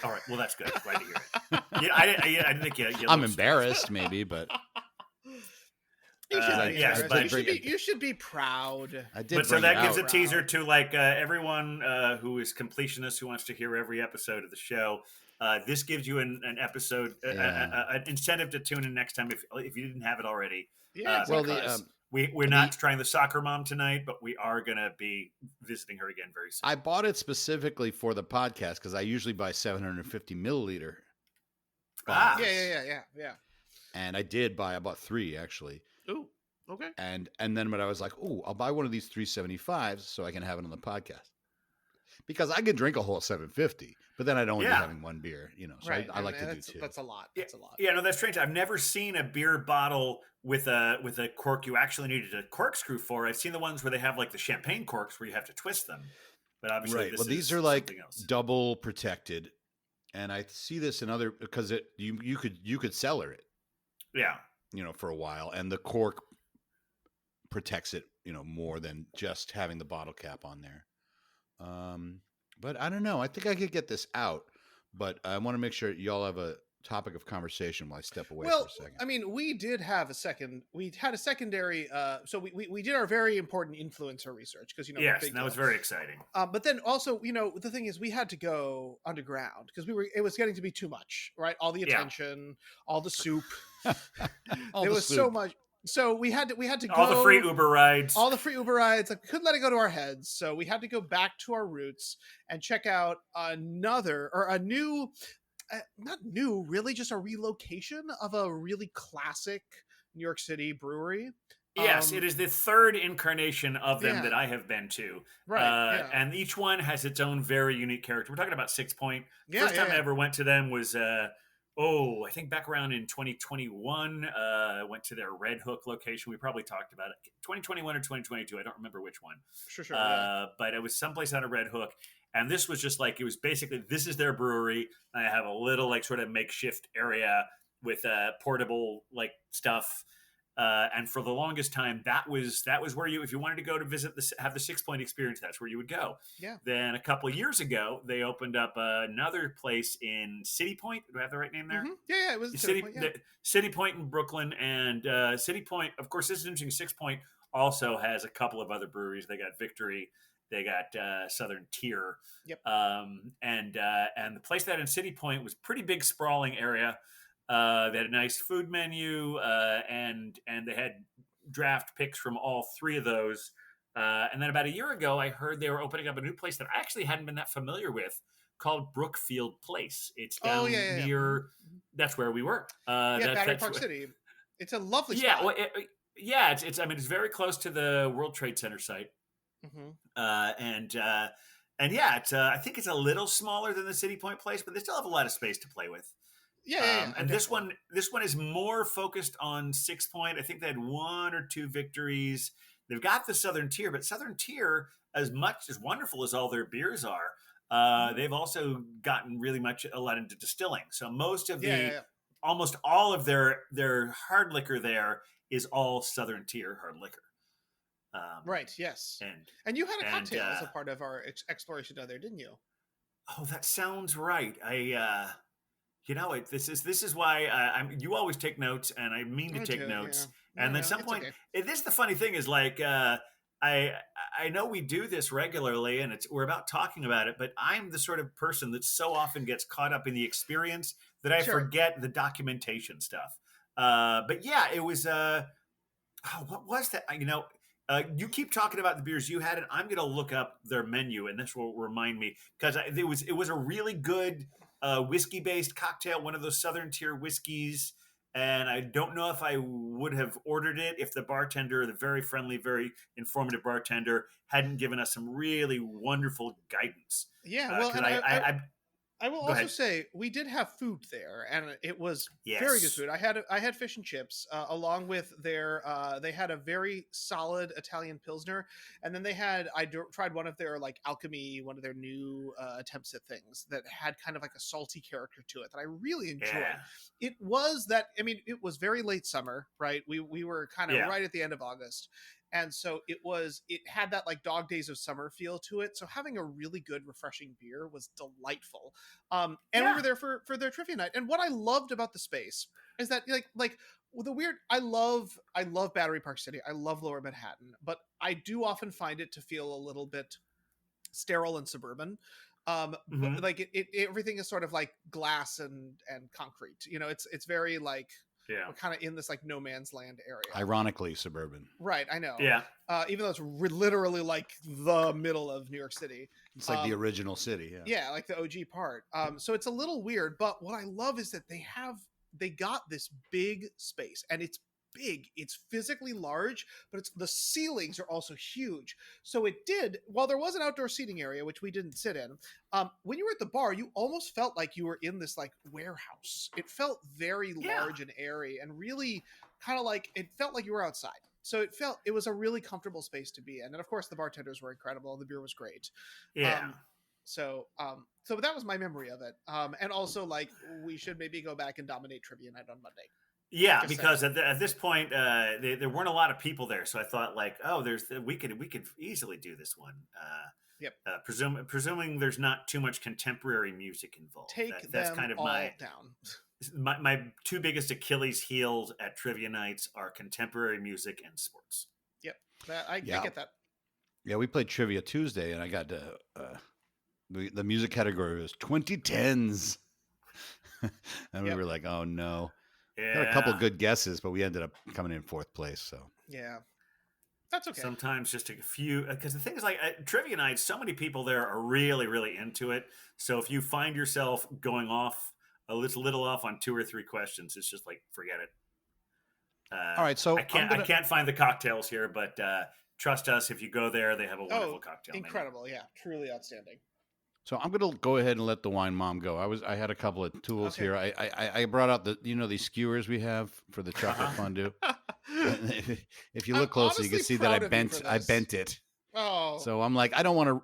All right. Well, that's good. Glad to hear it. Yeah, I didn't think you. I'm looked embarrassed, maybe, but You should be yes, embarrassed. but- You should be proud. I did. But so bring that it gives out. a teaser to like everyone who is completionist who wants to hear every episode of the show. This gives you an episode, an incentive to tune in next time if you didn't have it already. Yeah. Well, because we're not trying the soccer mom tonight, but we are going to be visiting her again very soon. I bought it specifically for the podcast because I usually buy 750 milliliter. Ah. bottles. Yeah. And I bought 3 actually. Ooh. Okay. And then when I was like, "Oh, I'll buy one of these 375s so I can have it on the podcast." Because I could drink a whole 750, but then I'd only be Yeah. having one beer, So Right. I like to do that's, 2. That's a lot. Yeah. That's a lot. Yeah, no, that's strange. I've never seen a beer bottle with a cork you actually needed a corkscrew for. I've seen the ones where they have like the champagne corks where you have to twist them. But obviously, Right. this Well, these is are like something else. double protected, and I see this in other because you could cellar it, Yeah. for a while, and the cork protects it, more than just having the bottle cap on there. But I don't know. I think I could get this out, but I want to make sure y'all have a topic of conversation while I step away Well, for a second. I mean, we had a secondary. So we did our very important influencer research because we're Yes, big and that was deal. very exciting. But then also, the thing is, we had to go underground because it was getting to be too much, right? All the Yeah. attention, all the soup. All There the was so soup. much. So we had to go All the free Uber rides. all the free Uber rides. Like, we couldn't let it go to our heads, so we had to go back to our roots and check out a new, not new, really, just a relocation of a really classic New York City brewery Yes, it is the third incarnation of them that Yeah. I have been to. Right. Yeah. And each one has its own very unique character. We're talking about Six Point. Yeah. First Yeah. time I Yeah. ever went to them was, I think back around in 2021. I went to their Red Hook location. We probably talked about it. 2021 or 2022. I don't remember which one. Sure. Sure. Yeah. But it was someplace out of Red Hook. And this was just like, it was basically, this is their brewery. I have a little like sort of makeshift area with portable like stuff. And for the longest time, that was where you, if you wanted to go to visit have the Six Point experience, that's where you would go. Yeah. Then a couple of years ago, they opened up another place in City Point. Do I have the right name there? Mm-hmm. Yeah. Yeah. It was City Point, yeah. City Point in Brooklyn, and City Point. Of course, this is interesting. Six Point also has a couple of other breweries. They got Victory. They got Southern Tier. Yep. And the place that in City Point was pretty big, sprawling area. They had a nice food menu, and they had draft picks from all three of those. And then about a year ago, I heard they were opening up a new place that I actually hadn't been that familiar with, called Brookfield Place. It's down near. That's where we were. Battery Park City. It's a lovely spot. Yeah, well, it's. I mean, it's very close to the World Trade Center site. And yeah, it's. I think it's a little smaller than the City Point place, but they still have a lot of space to play with. And this one is more focused on Six Point. I think they had one or two victories. They've got the Southern Tier, but Southern Tier, as much as wonderful as all their beers are, they've also gotten really a lot into distilling. So most of almost all of their hard liquor there is all Southern Tier hard liquor. Right. Yes. And you had a cocktail as a part of our exploration down there, didn't you? Oh, that sounds right. This is why you always take notes, and I mean to take notes. Yeah. And at some point, this is the funny thing is like I know we do this regularly, and we're about talking about it, but I'm the sort of person that so often gets caught up in the experience that I forget the documentation stuff. But yeah, it was. What was that? You keep talking about the beers you had, and I'm going to look up their menu, and this will remind me because it was a really good whiskey-based cocktail, one of those Southern Tier whiskeys, and I don't know if I would have ordered it if the bartender, the very friendly, very informative bartender, hadn't given us some really wonderful guidance. Yeah, well, and I will also say we did have food there, and it was very good food. I had fish and chips along with their. They had a very solid Italian pilsner, and then I tried one of their like alchemy, one of their new attempts at things that had kind of like a salty character to it that I really enjoyed. Yeah. It was very late summer, right? We were kind of right at the end of August. And so it had that like Dog Days of Summer feel to it. So having a really good, refreshing beer was delightful. And we were there for their trivia night. And what I loved about the space is that I love Battery Park City. I love Lower Manhattan, but I do often find it to feel a little bit sterile and suburban. But like everything is sort of like glass and concrete. It's very like, we're kind of in this like no man's land area. Ironically suburban. Right, I know. Yeah. Even though it's literally like the middle of New York City. It's like the original city, yeah. Yeah, like the OG part. So it's a little weird, but what I love is that they got this big space, and it's big. It's physically large, but the ceilings are also huge. So while there was an outdoor seating area, which we didn't sit in, when you were at the bar, you almost felt like you were in this like warehouse. It felt very large and airy, and really kind of like it felt like you were outside. So it was a really comfortable space to be in. And of course the bartenders were incredible. The beer was great. Yeah. So that was my memory of it. And also like we should maybe go back and dominate trivia night on Monday. Yeah, because at this point, there weren't a lot of people there, so I thought like, we could easily do this one. Yep. Presuming there's not too much contemporary music involved. That's kind of my two biggest Achilles heels at trivia nights are contemporary music and sports. Yep, I get that. Yeah, we played Trivia Tuesday, and I got the music category was 2010s, and we were like, oh no. Yeah. Had a couple good guesses, but we ended up coming in fourth place. So yeah, that's okay. Sometimes just a few, because the thing is, like at trivia nights, so many people there are really, really into it. So if you find yourself going off a little off on 2 or 3 questions, it's just like forget it. All right, so I can't find the cocktails here, but trust us, if you go there, they have a wonderful cocktail menu. Incredible. Yeah. Truly outstanding. So I'm gonna go ahead and let the wine mom go. I had a couple of tools Okay. here. I brought out these skewers we have for the chocolate fondue. If you look closely, you can see that I bent it. Oh. So I'm like, I don't want to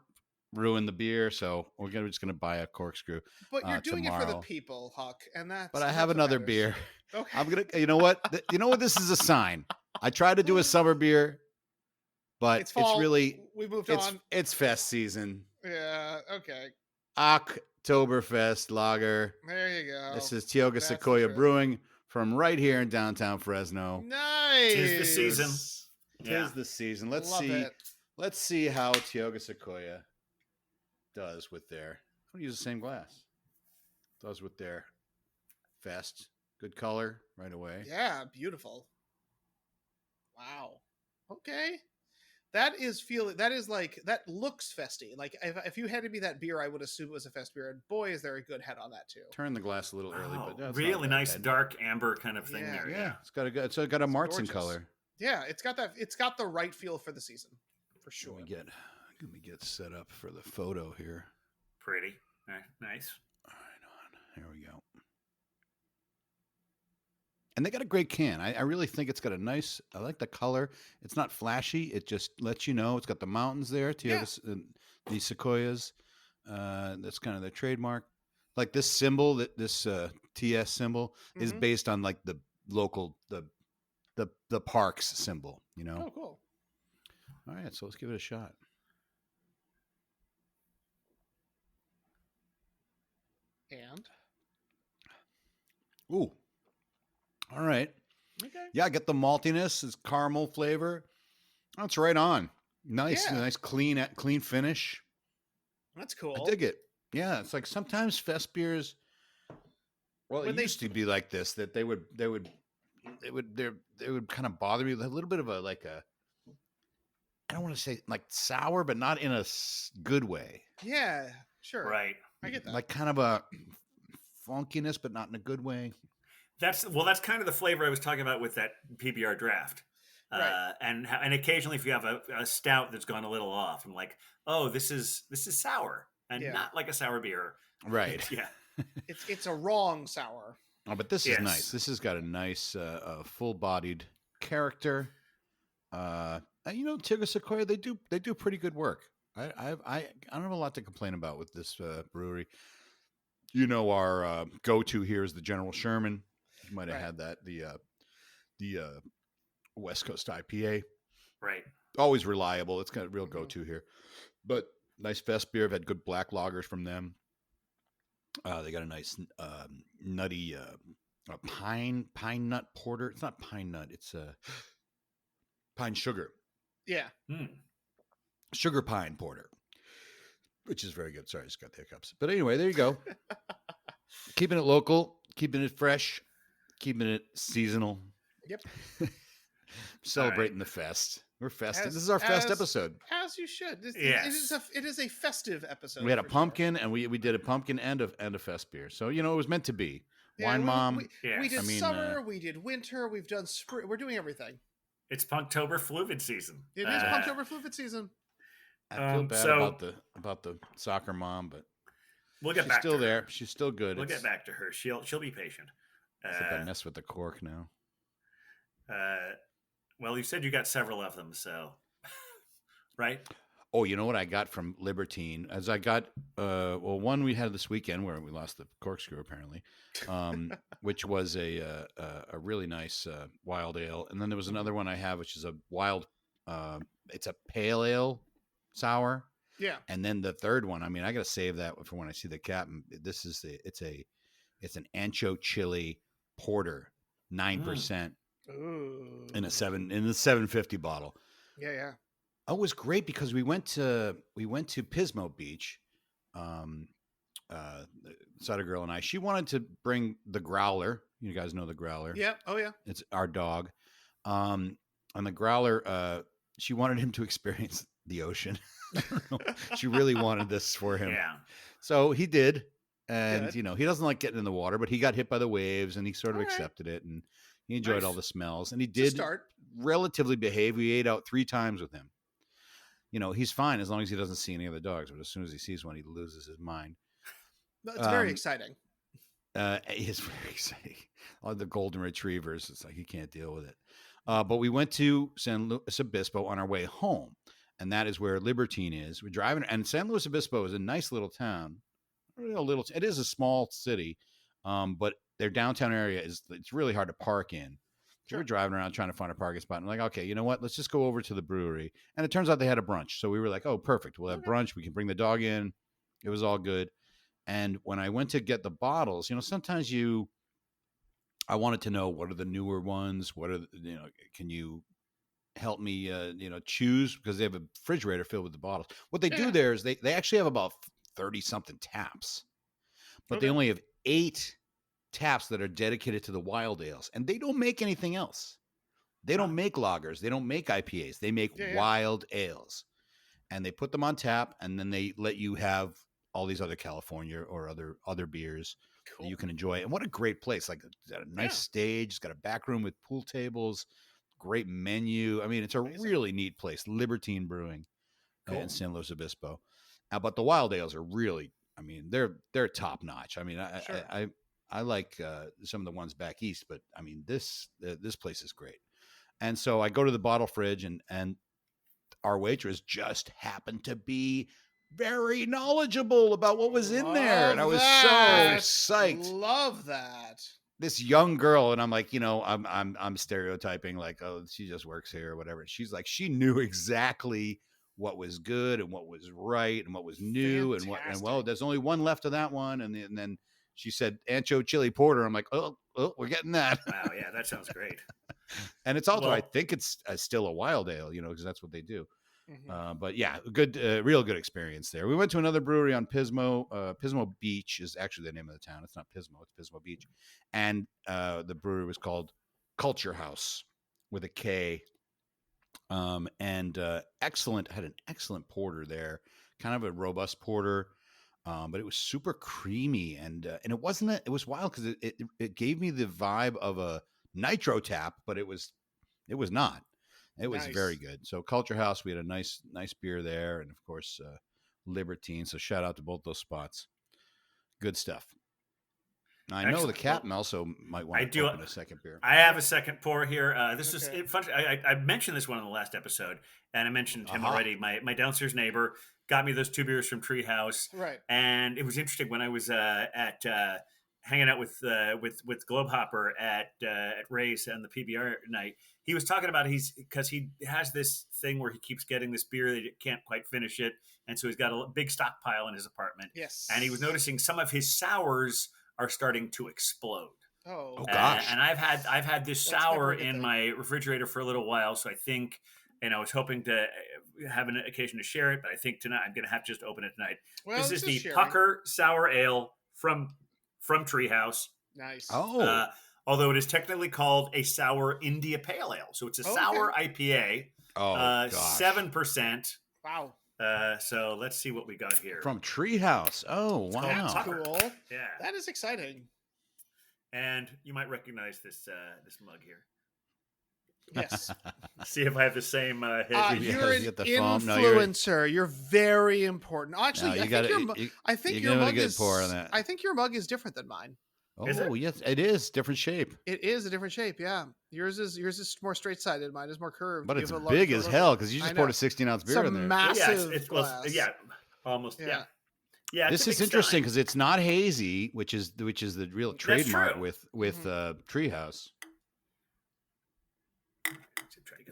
ruin the beer, so we're just gonna buy a corkscrew. But you're doing it for the tomorrow. people, Huck, and that's. But I that's have what another matters. beer. Okay. I'm gonna. You know what? You know what? This is a sign. I tried to do a summer beer, but It's fall. really We moved it's on. it's fest season. Yeah. Okay. Oktoberfest lager. There you go. This is Tioga That's the Sequoia truth. Brewing from right here in downtown Fresno. Nice. Tis the season. Yeah. Tis the season. Let's Love see. it. Let's see how Tioga Sequoia does with their. I'm gonna use the same glass. Does with their fest. Good color right away. Yeah. Beautiful. Wow. Okay. That looks festy. Like if you handed me that beer, I would assume it was a fest beer. And boy, is there a good head on that too. Turn the glass a little early, but that's really not nice bad. dark amber kind of thing Yeah. there. Yeah, it's got a Martzen gorgeous. color. Yeah, it's got that. It's got the right feel for the season, for sure. Let me get set up for the photo here. Pretty. Nice. All right, here we go. And they got a great can. I really think it's got a nice. I like the color. It's not flashy. It just lets you know it's got the mountains there. The sequoias. That's kind of their trademark. Like this symbol, this TS symbol is Mhm. based on like the local the parks symbol. You know. Oh, cool. All right, so let's give it a shot. And Ooh. All right. okay. Yeah, I get the maltiness, it's caramel flavor. That's right on. Nice, Yeah. nice, clean finish. That's cool. I dig it. Yeah, it's like sometimes fest beers. Well, When it they- used to be like this that they would kind of bother me with a little bit of a I don't want to say like sour, but not in a good way. Yeah, sure. Right. I get that. Like kind of a funkiness, but not in a good way. That's kind of the flavor I was talking about with that PBR draft. Right. And occasionally, if you have a stout that's gone a little off, I'm like, oh, this is sour and Yeah. not like a sour beer. Right. Yeah. It's a wrong sour. Oh, but this Yes. is nice. This has got a nice, full-bodied character. Tioga Sequoia, they do pretty good work. I don't have a lot to complain about with this brewery. Our go-to here is the General Sherman. You might have Right. had that the West Coast IPA. Right. Always reliable. It's got a real go-to here. But nice fest beer. I've had good black lagers from them. They got a nice nutty pine nut porter. It's not pine nut. It's pine sugar. Yeah. Sugar pine porter, which is very good. Sorry, I just got the hiccups. But anyway, there you go. Keeping it local, keeping it fresh, keeping it seasonal. Yep. Celebrating the fest. We're festive. As- This is our fest as- episode. As you should. Yes. It is a festive episode. We had a for sure. pumpkin, and we did a pumpkin and a fest beer. So it was meant to be. Yeah, Wine mom. We Yes. did I mean, summer. We did winter. We've done spring. We're doing everything. It's Punktober Fluvid season. It is Punktober Fluvid season. I feel bad so- about the soccer mom, but We'll get she's back still to her. there. She's still good. We'll It's- get back to her. She'll be patient. Except I mess with the cork now. Well, you said you got several of them, so right? Oh, you know what I got from Libertine? As I got, one we had this weekend where we lost the corkscrew apparently, which was a really nice wild ale, and then there was another one I have, which is a wild, it's a pale ale sour, Yeah. and then the third one. I mean, I got to save that for when I see the cap. This is it's an ancho chili porter, 9% Ooh. in the 750 bottle. Yeah, yeah. Oh, it was great because we went to Pismo Beach. Cider Girl and I. She wanted to bring the growler. You guys know the growler. Yeah. Oh, yeah. It's our dog. And the growler, she wanted him to experience the ocean. I don't know. She really wanted this for him. Yeah. So he did. And Good. he doesn't like getting in the water, but he got hit by the waves and he sort of All right. accepted it. And He enjoyed all Nice. the smells, and he It's a did start. relatively behave. We ate out 3 times with him. He's fine as long as he doesn't see any other dogs. But as soon as he sees one, he loses his mind. It's very exciting. It's very exciting. All the golden retrievers, it's like he can't deal with it. But we went to San Luis Obispo on our way home, and that is where Libertine is. We're driving, and San Luis Obispo is a nice little town. It is a small city, but their downtown area it's really hard to park in. So we're driving around trying to find a parking spot. And I'm like, okay, you know what? Let's just go over to the brewery. And it turns out they had a brunch. So we were like, oh, perfect. We'll have brunch. We can bring the dog in. It was all good. And when I went to get the bottles, sometimes I wanted to know what are the newer ones? What are can you help me, choose? Because they have a refrigerator filled with the bottles. What they do there is they actually have about 30 something taps, but they only have 8 taps that are dedicated to the wild ales, and they don't make anything else. They don't make lagers. They don't make IPAs. They make wild ales, and they put them on tap, and then they let you have all these other California or other beers that you can enjoy. And what a great place. Like, it's got a nice stage. It's got a back room with pool tables, great menu. I mean, it's a really neat place. Libertine Brewing in San Luis Obispo. But the wild ales are really, I mean, they're top notch. I mean, I like some of the ones back east, but I mean, this place is great. And so I go to the bottle fridge, and our waitress just happened to be very knowledgeable about what was in there, and I was so psyched. Love that. This young girl, and I'm like, I'm stereotyping, like, oh, she just works here or whatever. She's like, she knew exactly what was good and what was right and what was new. And well, there's only one left of that one, and then she said ancho chili porter. I'm like, oh, we're getting that. Wow, yeah, that sounds great. And it's also, I think it's still a wild ale, because that's what they do. But yeah, good, real good experience there. We went to another brewery on Pismo. Pismo Beach is actually the name of the town. It's not Pismo, it's Pismo Beach. And the brewery was called Culture House with a K. And excellent, had an excellent porter there, kind of a robust porter. But it was super creamy, and it wasn't. It was wild because it gave me the vibe of a nitro tap, but it was not. It was very good. So Culture House, we had a nice beer there, and of course Libertine. So shout out to both those spots. Good stuff. I know the captain also might want to open a second beer. I have a second pour here. This is fun. I mentioned this one in the last episode, and I mentioned him already. My downstairs neighbor got me those 2 beers from Treehouse, right? And it was interesting when I was at hanging out with Globehopper at Ray's on the PBR night. He was talking about because he has this thing where he keeps getting this beer that he can't quite finish it, and so he's got a big stockpile in his apartment. Yes, and he was noticing some of his sours are starting to explode. Oh gosh! And I've had this sour in my refrigerator for a little while, so I think, and I was hoping to have an occasion to share it, but I think tonight I'm going to have to just open it tonight. Well, this is the Pucker Sour Ale from Treehouse. Nice. Although it is technically called a sour India Pale Ale, so it's a sour IPA. 7%. Wow. So let's see what we got here from Treehouse. Oh, wow, that's cool. Yeah, that is exciting. And you might recognize this mug here. Yes. See if I have the same. You're an influencer. You're very important. Actually, I think your mug is different than mine. Oh, yes, it is different shape. It is a different shape. Yeah, yours is more straight sided. Mine is more curved. But it's big as hell because you just poured a 16-ounce beer in there. Massive glass. Almost. Yeah. This is interesting because it's not hazy, which is the real trademark with Treehouse.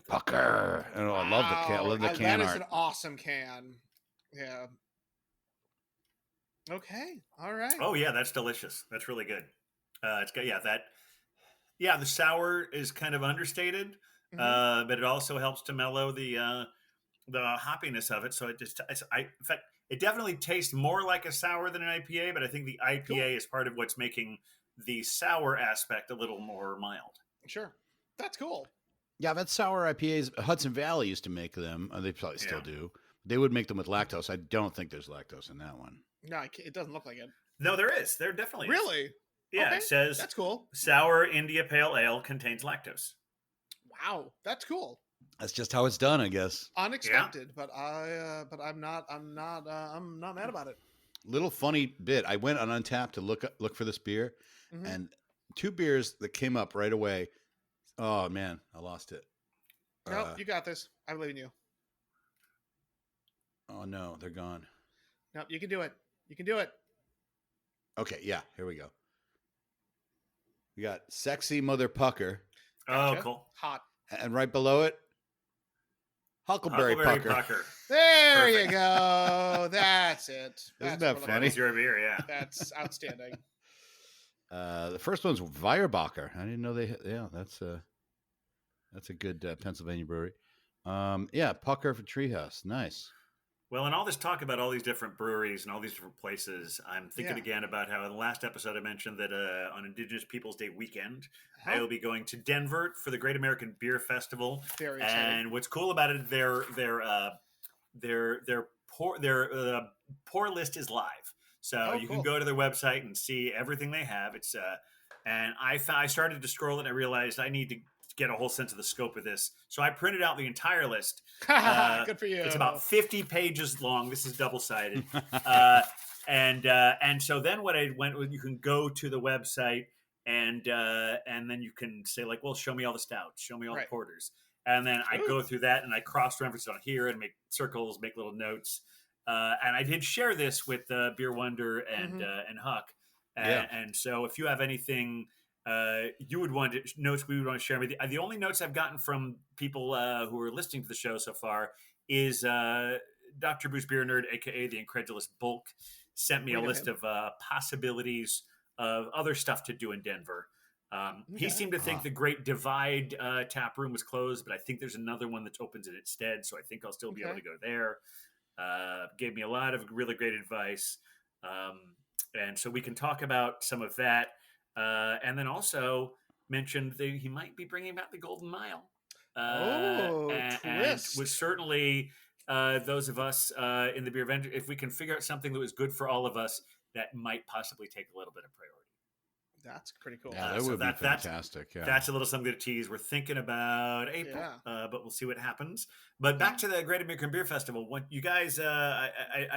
Pucker. Oh, I love the can. I love the can art. That is an awesome can. Yeah. Okay. All right. Oh yeah, that's delicious. That's really good. It's got the sour is kind of understated, but it also helps to mellow the hoppiness of it. So in fact, it definitely tastes more like a sour than an IPA, but I think the IPA is part of what's making the sour aspect a little more mild. Sure. That's cool. Yeah, that sour IPAs, Hudson Valley used to make them. They probably still do. They would make them with lactose. I don't think there's lactose in that one. No, it doesn't look like it. No, there is. There definitely is. Really? Yeah, Okay, it says that's cool. sour India Pale Ale contains lactose. Wow, that's cool. That's just how it's done, I guess. Unexpected, but I'm not mad about it. Little funny bit. I went on Untapped to look for this beer, Mhm. and two beers that came up right away. Oh man, I lost it. No, you got this. I believe in you. Oh no, they're gone. No, you can do it. You can do it. Okay, yeah, here we go. We got Sexy Mother Pucker, Gotcha. Oh, cool. Hot. and right below it, Huckleberry, Pucker. There Perfect. you go. That's it. That's that what we're That funny? was your beer, yeah. That's outstanding. The first one's Weyerbacher. I didn't know they. Yeah, that's a good Pennsylvania brewery. Yeah, Pucker for Treehouse. Nice. Well, in all this talk about all these different breweries and all these different places, I'm thinking Yeah. again about how in the last episode I mentioned that on Indigenous Peoples Day weekend, Huh? I will be going to Denver for the Great American Beer Festival. Very exciting. And what's cool about it, their pour list is live, so you cool. can go to their website and see everything they have. It's and I started to scroll it and I realized I need to get a whole sense of the scope of this, so I printed out the entire list. Good for you. It's about 50 pages long. This is double-sided. And so then what I went with, you can go to the website and then you can say like, well, show me all the stouts, show me all the Right. porters. And then I Ooh. go through that and I cross-reference it on here and make circles, make little notes. And I did share this with Beer Wonder and Huck. Yeah. And so if you have anything you would want to notes we would want to share with you. The only notes I've gotten from people who are listening to the show so far is Dr. Bruce Beer Nerd, aka the Incredulous Bulk, sent me We a know list him. of possibilities of other stuff to do in Denver. He Okay. seemed to think the Great Divide tap room was closed, but I think there's another one that opens in its stead, so I think I'll still be able to go there. Gave me a lot of really great advice. And so we can talk about some of that. And then also mentioned that he might be bringing back the Golden Mile. And Twist. was certainly those of us in the Beer Avenger, if we can figure out something that was good for all of us, that might possibly take a little bit of priority. That's pretty cool. Yeah, that so would be that's- fantastic. Yeah. That's a little something to tease. We're thinking about April, Yeah. but we'll see what happens. But back to the Great American Beer Festival. What you guys, I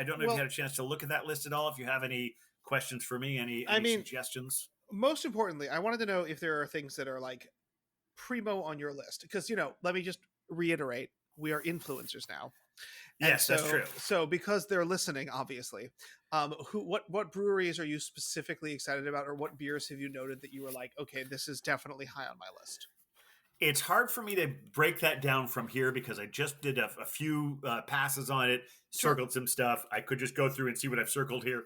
don't know if Well- you had a chance to look at that list at all. If you have any questions for me, any suggestions? Most importantly, I wanted to know if there are things that are like primo on your list, because let me just reiterate, we are influencers now. And Yes, that's true. So because they're listening, obviously, what breweries are you specifically excited about, or what beers have you noted that you were like, okay, this is definitely high on my list? It's hard for me to break that down from here because I just did a few passes on it, circled some stuff. I could just go through and see what I've circled here.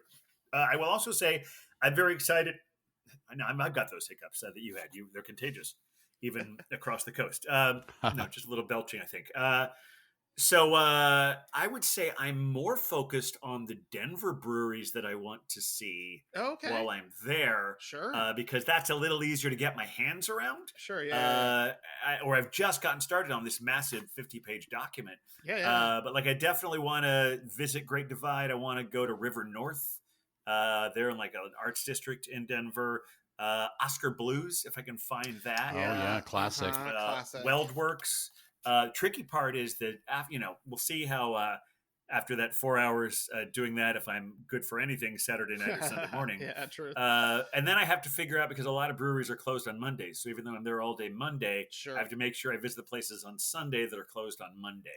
I will also say I'm very excited. I know I've got those hiccups that you had. They're contagious, even across the coast. No, just a little belching, I think. So I would say I'm more focused on the Denver breweries that I want to see Okay. while I'm there. Sure. Because that's a little easier to get my hands around. Sure. Yeah. Or I've just gotten started on this massive 50-page document. Yeah. But like I definitely want to visit Great Divide. I want to go to River North. They're in like an arts district in Denver. Oscar Blues, if I can find that. Oh yeah, classic. Classic. Weldworks. Tricky part is that we'll see how after that 4 hours doing that, if I'm good for anything Saturday night or Sunday morning. Yeah, true. And then I have to figure out, because a lot of breweries are closed on Mondays. So even though I'm there all day Monday, Sure. I have to make sure I visit the places on Sunday that are closed on Monday.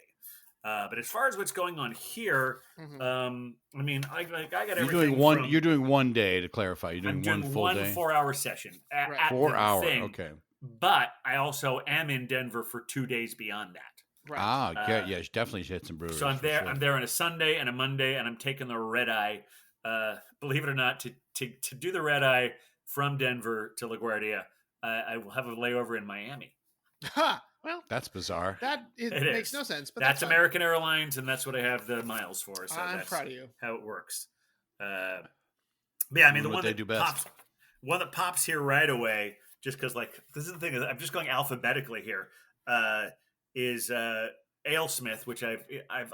But as far as what's going on here, Mhm. I mean, I got You're everything. doing one. from- You're doing one day to clarify. You're doing I'm one full day. 4-hour session. At, Right. at 4 the hour. thing. Okay. But I also am in Denver for 2 days beyond that. Right. Yeah, you definitely should hit some breweries. So I'm for there. sure. I'm there on a Sunday and a Monday, and I'm taking the red eye. Believe it or not, to do the red eye from Denver to LaGuardia, I will have a layover in Miami. Ha! Well, That's bizarre. that It makes is. no sense. But That's fine. American Airlines, and that's what I have the miles for. So I'm that's proud of you. how it works. But yeah, I mean, the Doing what one they that do best. one that pops here right away, just because like this is the thing. I'm just going alphabetically here. Is AleSmith, which I've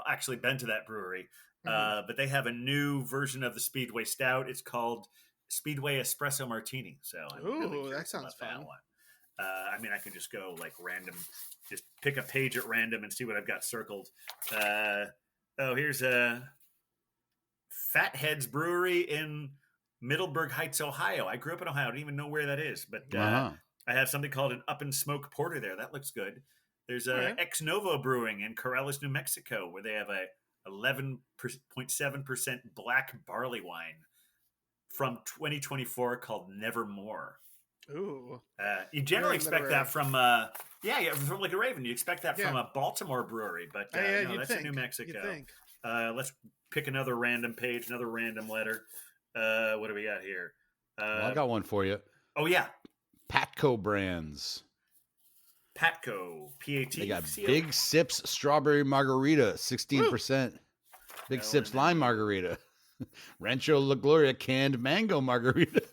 actually been to that brewery, but they have a new version of the Speedway Stout. It's called Speedway Espresso Martini. So I'm really Ooh, curious that sounds about that fun. one. I mean, I can just go like random, just pick a page at random and see what I've got circled. Here's a Fatheads Brewery in Middleburg Heights, Ohio. I grew up in Ohio. I don't even know where that is, but Uh-huh. I have something called an Up and Smoke Porter there. That looks good. There's a Alright. Ex Novo Brewing in Corrales, New Mexico, where they have a 11.7% black barley wine from 2024 called Nevermore. Ooh. You generally Very expect that literary. from like a Raven. You expect that from Yeah. a Baltimore brewery, but Yeah, no, you'd that's think. in New Mexico. You'd think. Let's pick another random page, another random letter. What do we got here? Well, I got one for you. Oh yeah, Patco brands. Patco, P-A-T. They got Big Sips Strawberry Margarita, 16%. Big Sips Lime Margarita. Rancho La Gloria Canned Mango Margarita.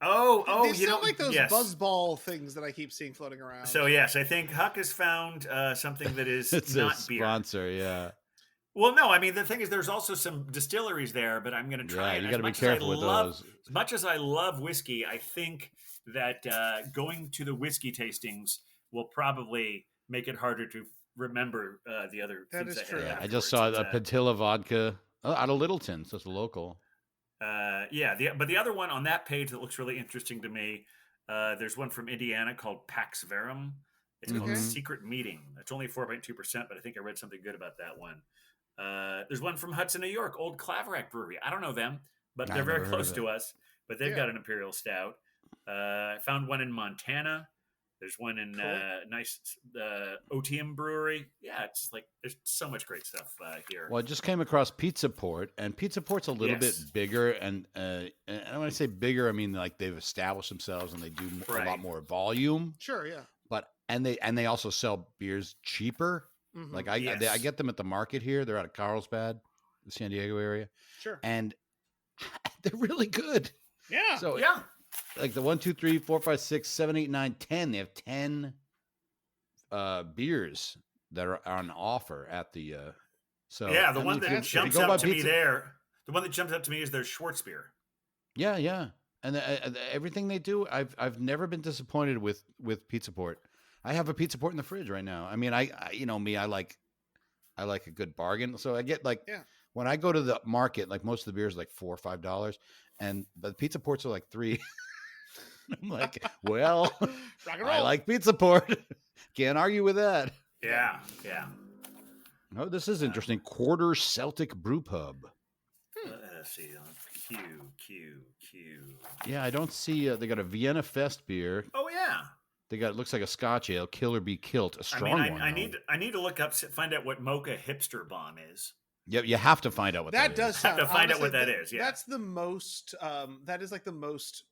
Oh, They sound like those buzzball things that I keep seeing floating around. So yes, I think Huck has found something that is It's not a sponsor, beer. yeah. Well, no, I mean the thing is, there's also some distilleries there, but I'm going to try. Yeah, it. you As got to be much as I careful with those. As much as I love whiskey, I think that going to the whiskey tastings will probably make it harder to remember the other That things is I true. had Yeah, I afterwards. just saw a Patilla vodka out of Littleton, so it's local. But the other one on that page that looks really interesting to me, there's one from Indiana called Pax Verum. It's called Okay. Secret Meeting. It's only 4.2%, but I think I read something good about that one. There's one from Hudson, New York, Old Claverack Brewery. I don't know them, but they're very close to us. But they've got an Imperial Stout. I found one in Montana. There's one in nice Otium Brewery. Yeah, it's like there's so much great stuff here. Well, I just came across Pizza Port, and Pizza Port's a little bit bigger. And when I say bigger, I mean like they've established themselves and they do a lot more volume. Sure, yeah. But and they also sell beers cheaper. Mhm. Like I get them at the market here. They're out of Carlsbad, the San Diego area. Sure. And they're really good. Yeah. So yeah. Like the 1, 2, 3, 4, 5, 6, 7, 8, 9, 10. They have 10 beers that are on offer at the so yeah, the one that jumps up to me there, the one that jumps up to me is their Schwarzbier. Yeah. And everything they do, I've never been disappointed with Pizza Port. I have a Pizza Port in the fridge right now. I mean, I you know me, I like a good bargain. So I get when I go to the market, like most of the beers are like $4 or $5, and the Pizza Ports are like $3. I'm like, well, I like Pizza Port. Can't argue with that. Yeah. Oh, this is interesting. Quarter Celtic Brew Pub. Let's see. Q. Yeah, I don't see. They got a Vienna Fest beer. Oh yeah. They got. It looks like a Scotch ale. Killer Be Kilt. A strong one. I need to look up, find out what Mocha Hipster Bomb is. Yeah, you have to find out what that does is. sound, have to find honestly, out what that is. Yeah, that's the most. That is like the most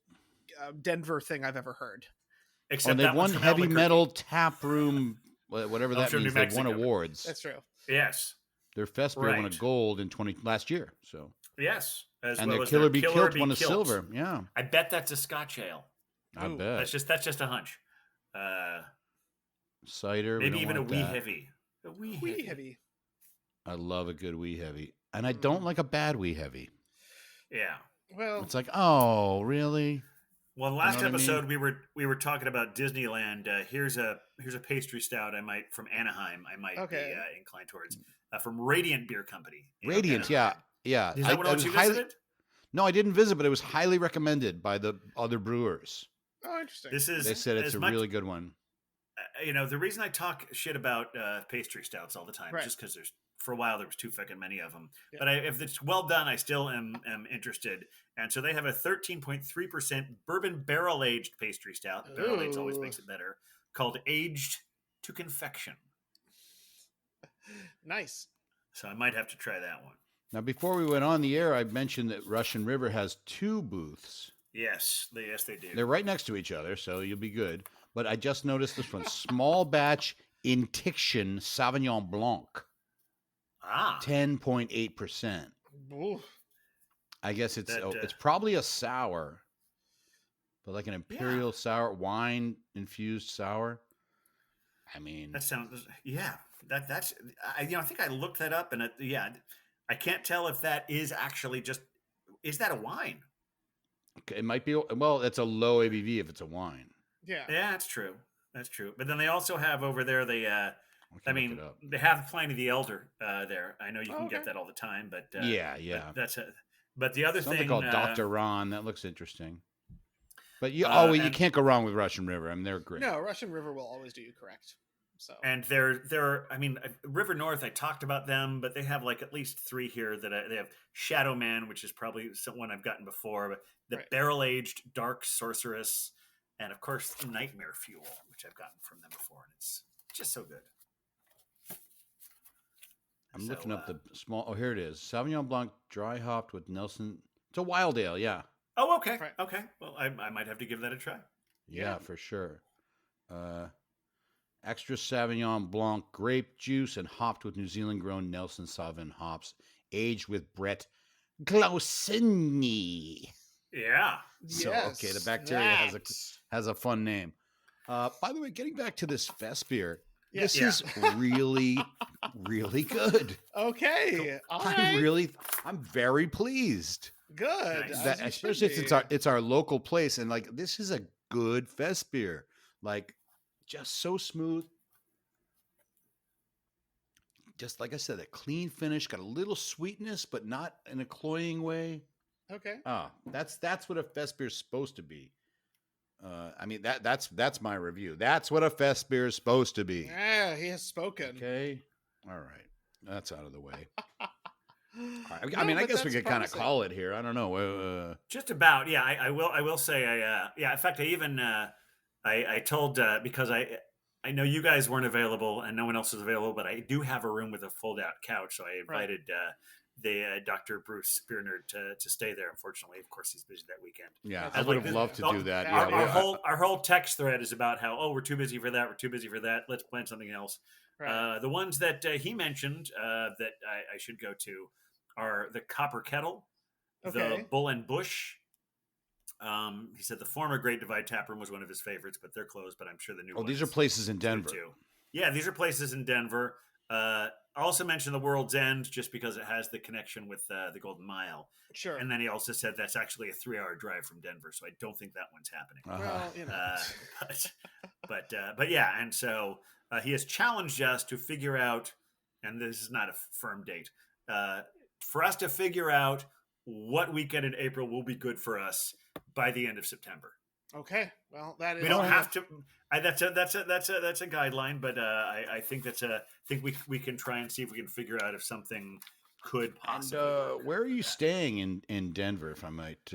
Denver thing I've ever heard. Except they won Heavy Metal Tap Room, whatever that means. They won awards. That's true. Yes, their Fest beer won a gold in last year. So yes, and their Killer Be Kilt won a silver. Yeah, I bet that's a Scotch ale. I bet that's just a hunch. Cider, maybe even a wee heavy. A wee heavy. I love a good wee heavy, and I don't like a bad wee heavy. Yeah. Well, it's like, oh, really? Well, in the last episode we were talking about Disneyland. Here's a pastry stout from Anaheim. I might be inclined towards from Radiant Beer Company. Radiant, yeah. Is that what you visited? No, I didn't visit, but it was highly recommended by the other brewers. Oh, interesting. They said it's a really good one. The reason I talk shit about pastry stouts all the time is just because for a while there was too fucking many of them. Yeah. But if it's well done, I still am interested. And so they have a 13.3% bourbon barrel aged pastry stout. Barrel aged always makes it better. Called Aged to Confection. Nice. So I might have to try that one. Now, before we went on the air, I mentioned that Russian River has 2 booths. Yes, they do. They're right next to each other, so you'll be good. But I just noticed this one. Small batch Intiction Sauvignon Blanc. 10.8%. I guess it's probably a sour, but like an imperial sour, wine infused sour. I mean, that sounds that's I think I looked that up and I can't tell if that is actually is that a wine? Okay, it might be. Well, that's a low ABV if it's a wine. Yeah. Yeah, that's true. That's true. But then they also have over there the. I I can look mean, it up. they have Pliny the Elder there. I know you Oh, can okay. get that all the time, but Yeah. but that's a. But the other Something thing called Dr. Ron. That looks interesting. But you and can't go wrong with Russian River. I mean, they're great. No, Russian River will always do you correct. So and they're I mean River North. I talked about them, but they have like at least three here that they have Shadow Man, which is probably one I've gotten before, but the Right. Barrel Aged Dark Sorceress, and of course Nightmare Fuel, which I've gotten from them before, and it's just so good. I'm looking up the small. Oh, here it is. Sauvignon Blanc, dry hopped with Nelson. It's a wild ale. Yeah. Oh, okay. Right. Okay. Well, I might have to give that a try. Yeah, for sure. Extra Sauvignon Blanc, grape juice, and hopped with New Zealand grown Nelson Sauvin hops, aged with Brett Glausini. Yeah. So yes, okay, the bacteria has a fun name. By the way, getting back to this fest beer, this is really, really good. Okay. All right. I'm very pleased. Good. Nice. That, especially since it's our local place, and like this is a good fest beer. Like just so smooth. Just like I said, a clean finish, got a little sweetness, but not in a cloying way. Okay. That's what a fest beer is supposed to be. I mean that's my review. That's what a fest beer is supposed to be. Yeah, he has spoken. Okay, all right, that's out of the way. I No, mean, I but guess we that's could kind of promising. call it here. I don't know. Just about. Yeah. I will say. Yeah. In fact, I even. I told because I know you guys weren't available and no one else was available, but I do have a room with a fold out couch, so I invited the Dr. Bruce Spearnerd to stay there. Unfortunately, of course, he's busy that weekend. Yeah, And I would like have loved to do that. our- Yeah, Our whole text thread is about how we're too busy for that. We're too busy for that. Let's plan something else. Right. The ones that he mentioned that I should go to are the Copper Kettle, the Okay. Bull and Bush. He said the former Great Divide Tap Room was one of his favorites, but they're closed. But I'm sure the new. these are places in Denver. Too. Yeah, these are places in Denver. I also mentioned the World's End just because it has the connection with the Golden Mile. Sure. And then he also said that's actually a 3-hour drive from Denver, so I don't think that one's happening. Well, you know. But yeah, and so he has challenged us to figure out, and this is not a firm date, for us to figure out what weekend in April will be good for us by the end of September. Okay. Well, that is. We don't have to. That's a guideline, but I think we can try and see if we can figure out if something could possibly. And where are you staying in Denver, if I might?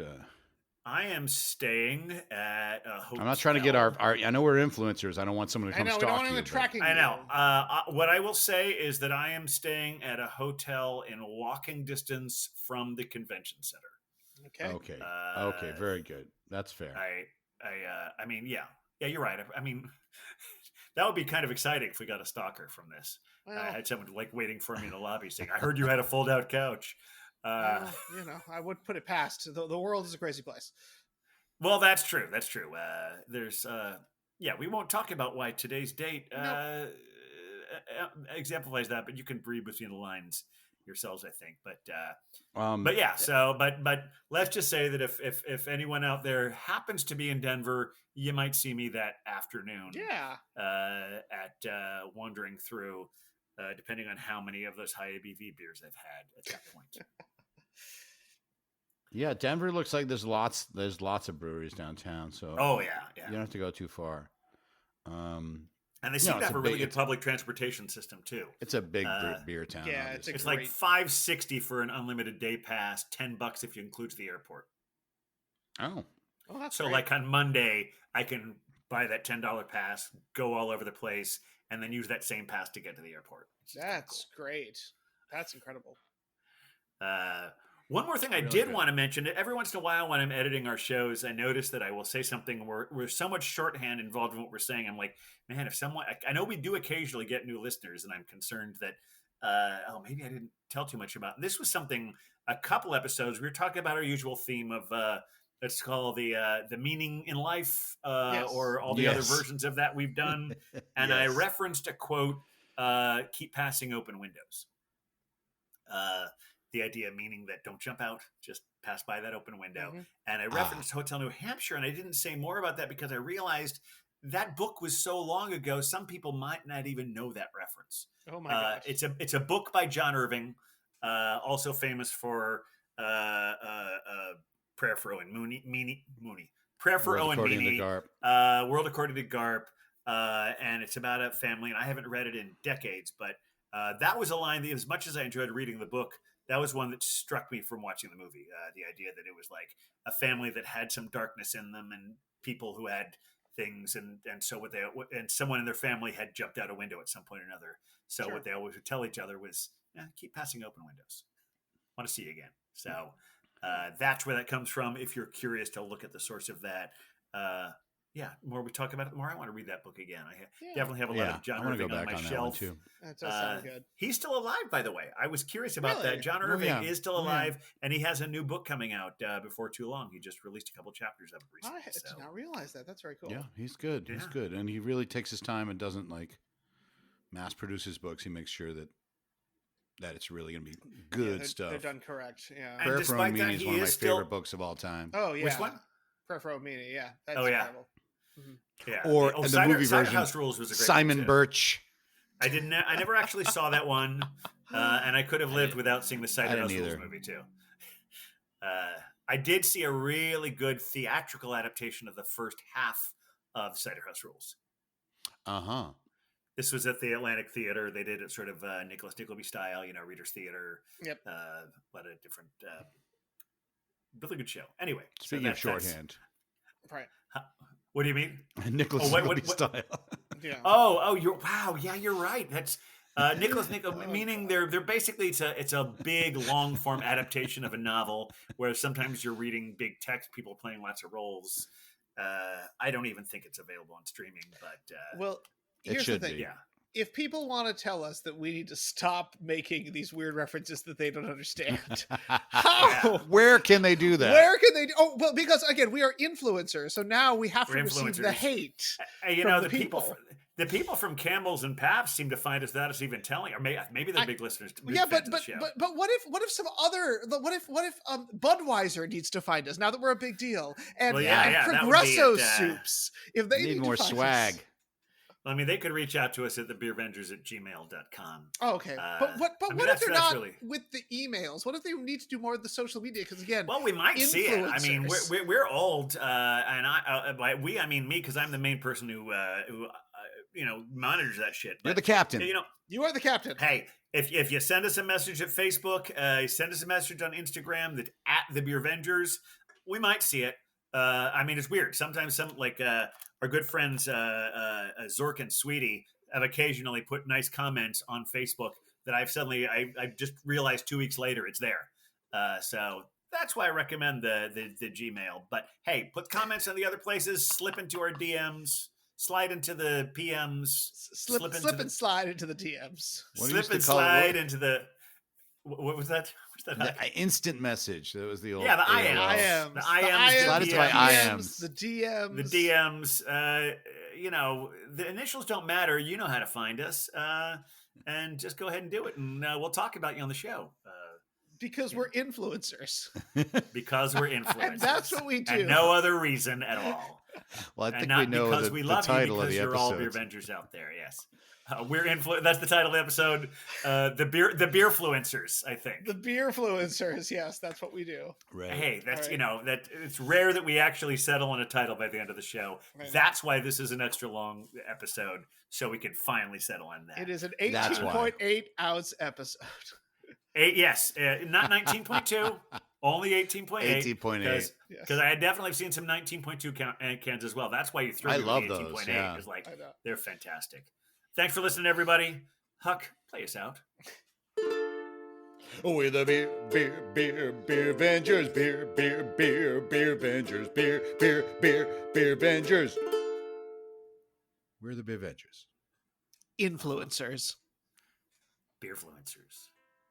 I am staying at a hotel. I'm not trying to get our. I know we're influencers. I don't want someone to I come know. We stalk don't want you. anyone but- tracking. I know. you. What I will say is that I am staying at a hotel in walking distance from the convention center. Okay. Okay. Okay. Very good. That's fair. I mean, yeah, you're right. I mean, that would be kind of exciting if we got a stalker from this. Well, I had someone like waiting for me in the lobby saying, "I heard you had a fold-out couch." you know, I would put it past. The world is a crazy place. Well, that's true. That's true. There's, we won't talk about why today's date exemplifies that, but you can read between the lines yourselves, I think. But yeah. So, but let's just say that if anyone out there happens to be in Denver, you might see me that afternoon. Yeah. At wandering through, depending on how many of those high ABV beers I've had at that point. Yeah, Denver looks like there's lots of breweries downtown. So Oh yeah. you don't have to go too far. And they seem to it's have a a really big- good public transportation system too. It's a big beer town. yeah, it's obviously. It's like Great. $5.60 for an unlimited day pass, $10 if you include the airport. Oh, Oh, that's So great. like on Monday, I can buy that $10 pass, go all over the place, and then use that same pass to get to the airport. It's just kinda That's great. That's incredible. cool. One more thing I Really did good. want to mention, every once in a while when I'm editing our shows, I notice that I will say something where we're so much shorthand involved in what we're saying. I'm like, man, if someone, I know we do occasionally get new listeners, and I'm concerned that, maybe I didn't tell too much about. This was something, a couple episodes, we were talking about our usual theme of, let's call the meaning in life, Yes. or all the other Yes. versions of that we've done. And I Yes. referenced a quote, keep passing open windows. The idea meaning that don't jump out, just passed by that open window, Mhm. and I referenced Hotel New Hampshire, and I didn't say more about that because I realized that book was so long ago. Some people might not even know that reference. Oh my gosh. It's a book by John Irving, also famous for Prayer for Owen Mooney. Prayer for World Owen According to Meany, Garp. World According to Garp, and it's about a family. And I haven't read it in decades, but that was a line that, as much as I enjoyed reading the book, that was one that struck me from watching the movie. The idea that it was like a family that had some darkness in them, and people who had things, and so what they and someone in their family had jumped out a window at some point or another. So Sure. what they always would tell each other was, keep passing open windows. Want to see you again. So that's where that comes from. If you're curious to look at the source of that, the more we talk about it, the more I want to read that book again. I definitely have a lot of John I want to Irving go on back my on that one shelf. too. That does sound good. He's still alive, by the way. I was curious about Really? that. John Oh, Irving yeah. is still Oh, yeah. alive, and he has a new book coming out before too long. He just released a couple chapters of it recently. I did not realize that. That's very cool. Yeah, he's good. He's Yeah. good, and he really takes his time and doesn't like mass produce his books. He makes sure that it's really going to be good they're, stuff. They're done correct. Yeah. And Prayer for despite Owen that, Meany is he one of my is still- favorite books of all time. Oh yeah. Which one? Prayer for Omini. Yeah. That's Oh, yeah. incredible. Yeah. Or and the movie Cider version, House Rules was a great Simon one, too. Birch. I didn't. I never actually saw that one, and I could have lived without seeing the I Cider didn't House Rules either. movie too. I did see a really good theatrical adaptation of the first half of Cider House Rules. Uh-huh. This was at the Atlantic Theater. They did it sort of Nicholas Nickleby style, Reader's Theater. Yep. A lot of different, really good show. Anyway, Speaking of shorthand, Right. what do you mean? Nicholas Oh, what- Nickleby what- style. Yeah. Oh, you're right. That's Nicholas Nickleby. Meaning they're basically it's a big long form adaptation of a novel where sometimes you're reading big text, people playing lots of roles. I don't even think it's available on streaming, but Well, It here's should the thing. be. yeah. If people want to tell us that we need to stop making these weird references that they don't understand, how? Where can they do that? Where can they? Oh, well, because again, we are influencers, so now we have We're to receive the influencers. hate. You from know, the the people. people. The people from Campbell's and Pabst seem to find us that is even telling, or maybe they're big listeners. Big Yeah, fans but of the show. but what if some other what if Budweiser needs to find us now that we're a big deal, and, Well, yeah, and yeah, that would be Progresso it, soups if they need need more to find swag. us. I mean, they could reach out to us at thebeervengers@gmail.com. Oh, okay, but I what mean, if that's they're not really- with the emails? What if they need to do more of the social media? Because again, Well, we might see it. I mean, influencers. we're old, and by we I mean me, because I'm the main person who monitors that shit. You're But, the captain. you are the captain. Hey, if you send us a message at Facebook, send us a message on Instagram that at the Beervengers, we might see it. I mean, it's weird. Sometimes our good friends Zork and Sweetie have occasionally put nice comments on Facebook that I just realized 2 weeks later it's there. So that's why I recommend the Gmail. But hey, put comments on the other places. Slip into our DMs. Slide into the PMs. Slip and slide into the DMs. What do you Slip used to and call it? slide into the. What was that? What's that? The instant message. That was the old. Yeah, the AOL. IMs. IMs, The the IMs, Slide into my IMs. the DMs, The DMs. The initials don't matter. You know how to find us. And just go ahead and do it, and we'll talk about you on the show. because we're influencers. Because we're influencers. And that's what we do. And no other reason at all. Well, I And think not we know because the, we the love you, title of because the you're all episode. Beervengers out there. Yes, that's the title of the episode. The Beerfluencers, I think. The Beerfluencers. Yes, that's what we do. Right. Hey, that's All right. that it's rare that we actually settle on a title by the end of the show. Right. That's why this is an extra long episode, so we can finally settle on that. It is an That's why. 18.8 ounce episode. Yes, not 19.2, only 18.8. 18.8. Yes. Because I had definitely seen some 19.2 cans as well. That's why you threw I me love with the those, 18.8 yeah. because I know. they're fantastic. Thanks for listening, everybody. Huck, play us out. We're the beer vengers, beer vengers, beer vengers. We're the beer vengers. Influencers. Beerfluencers.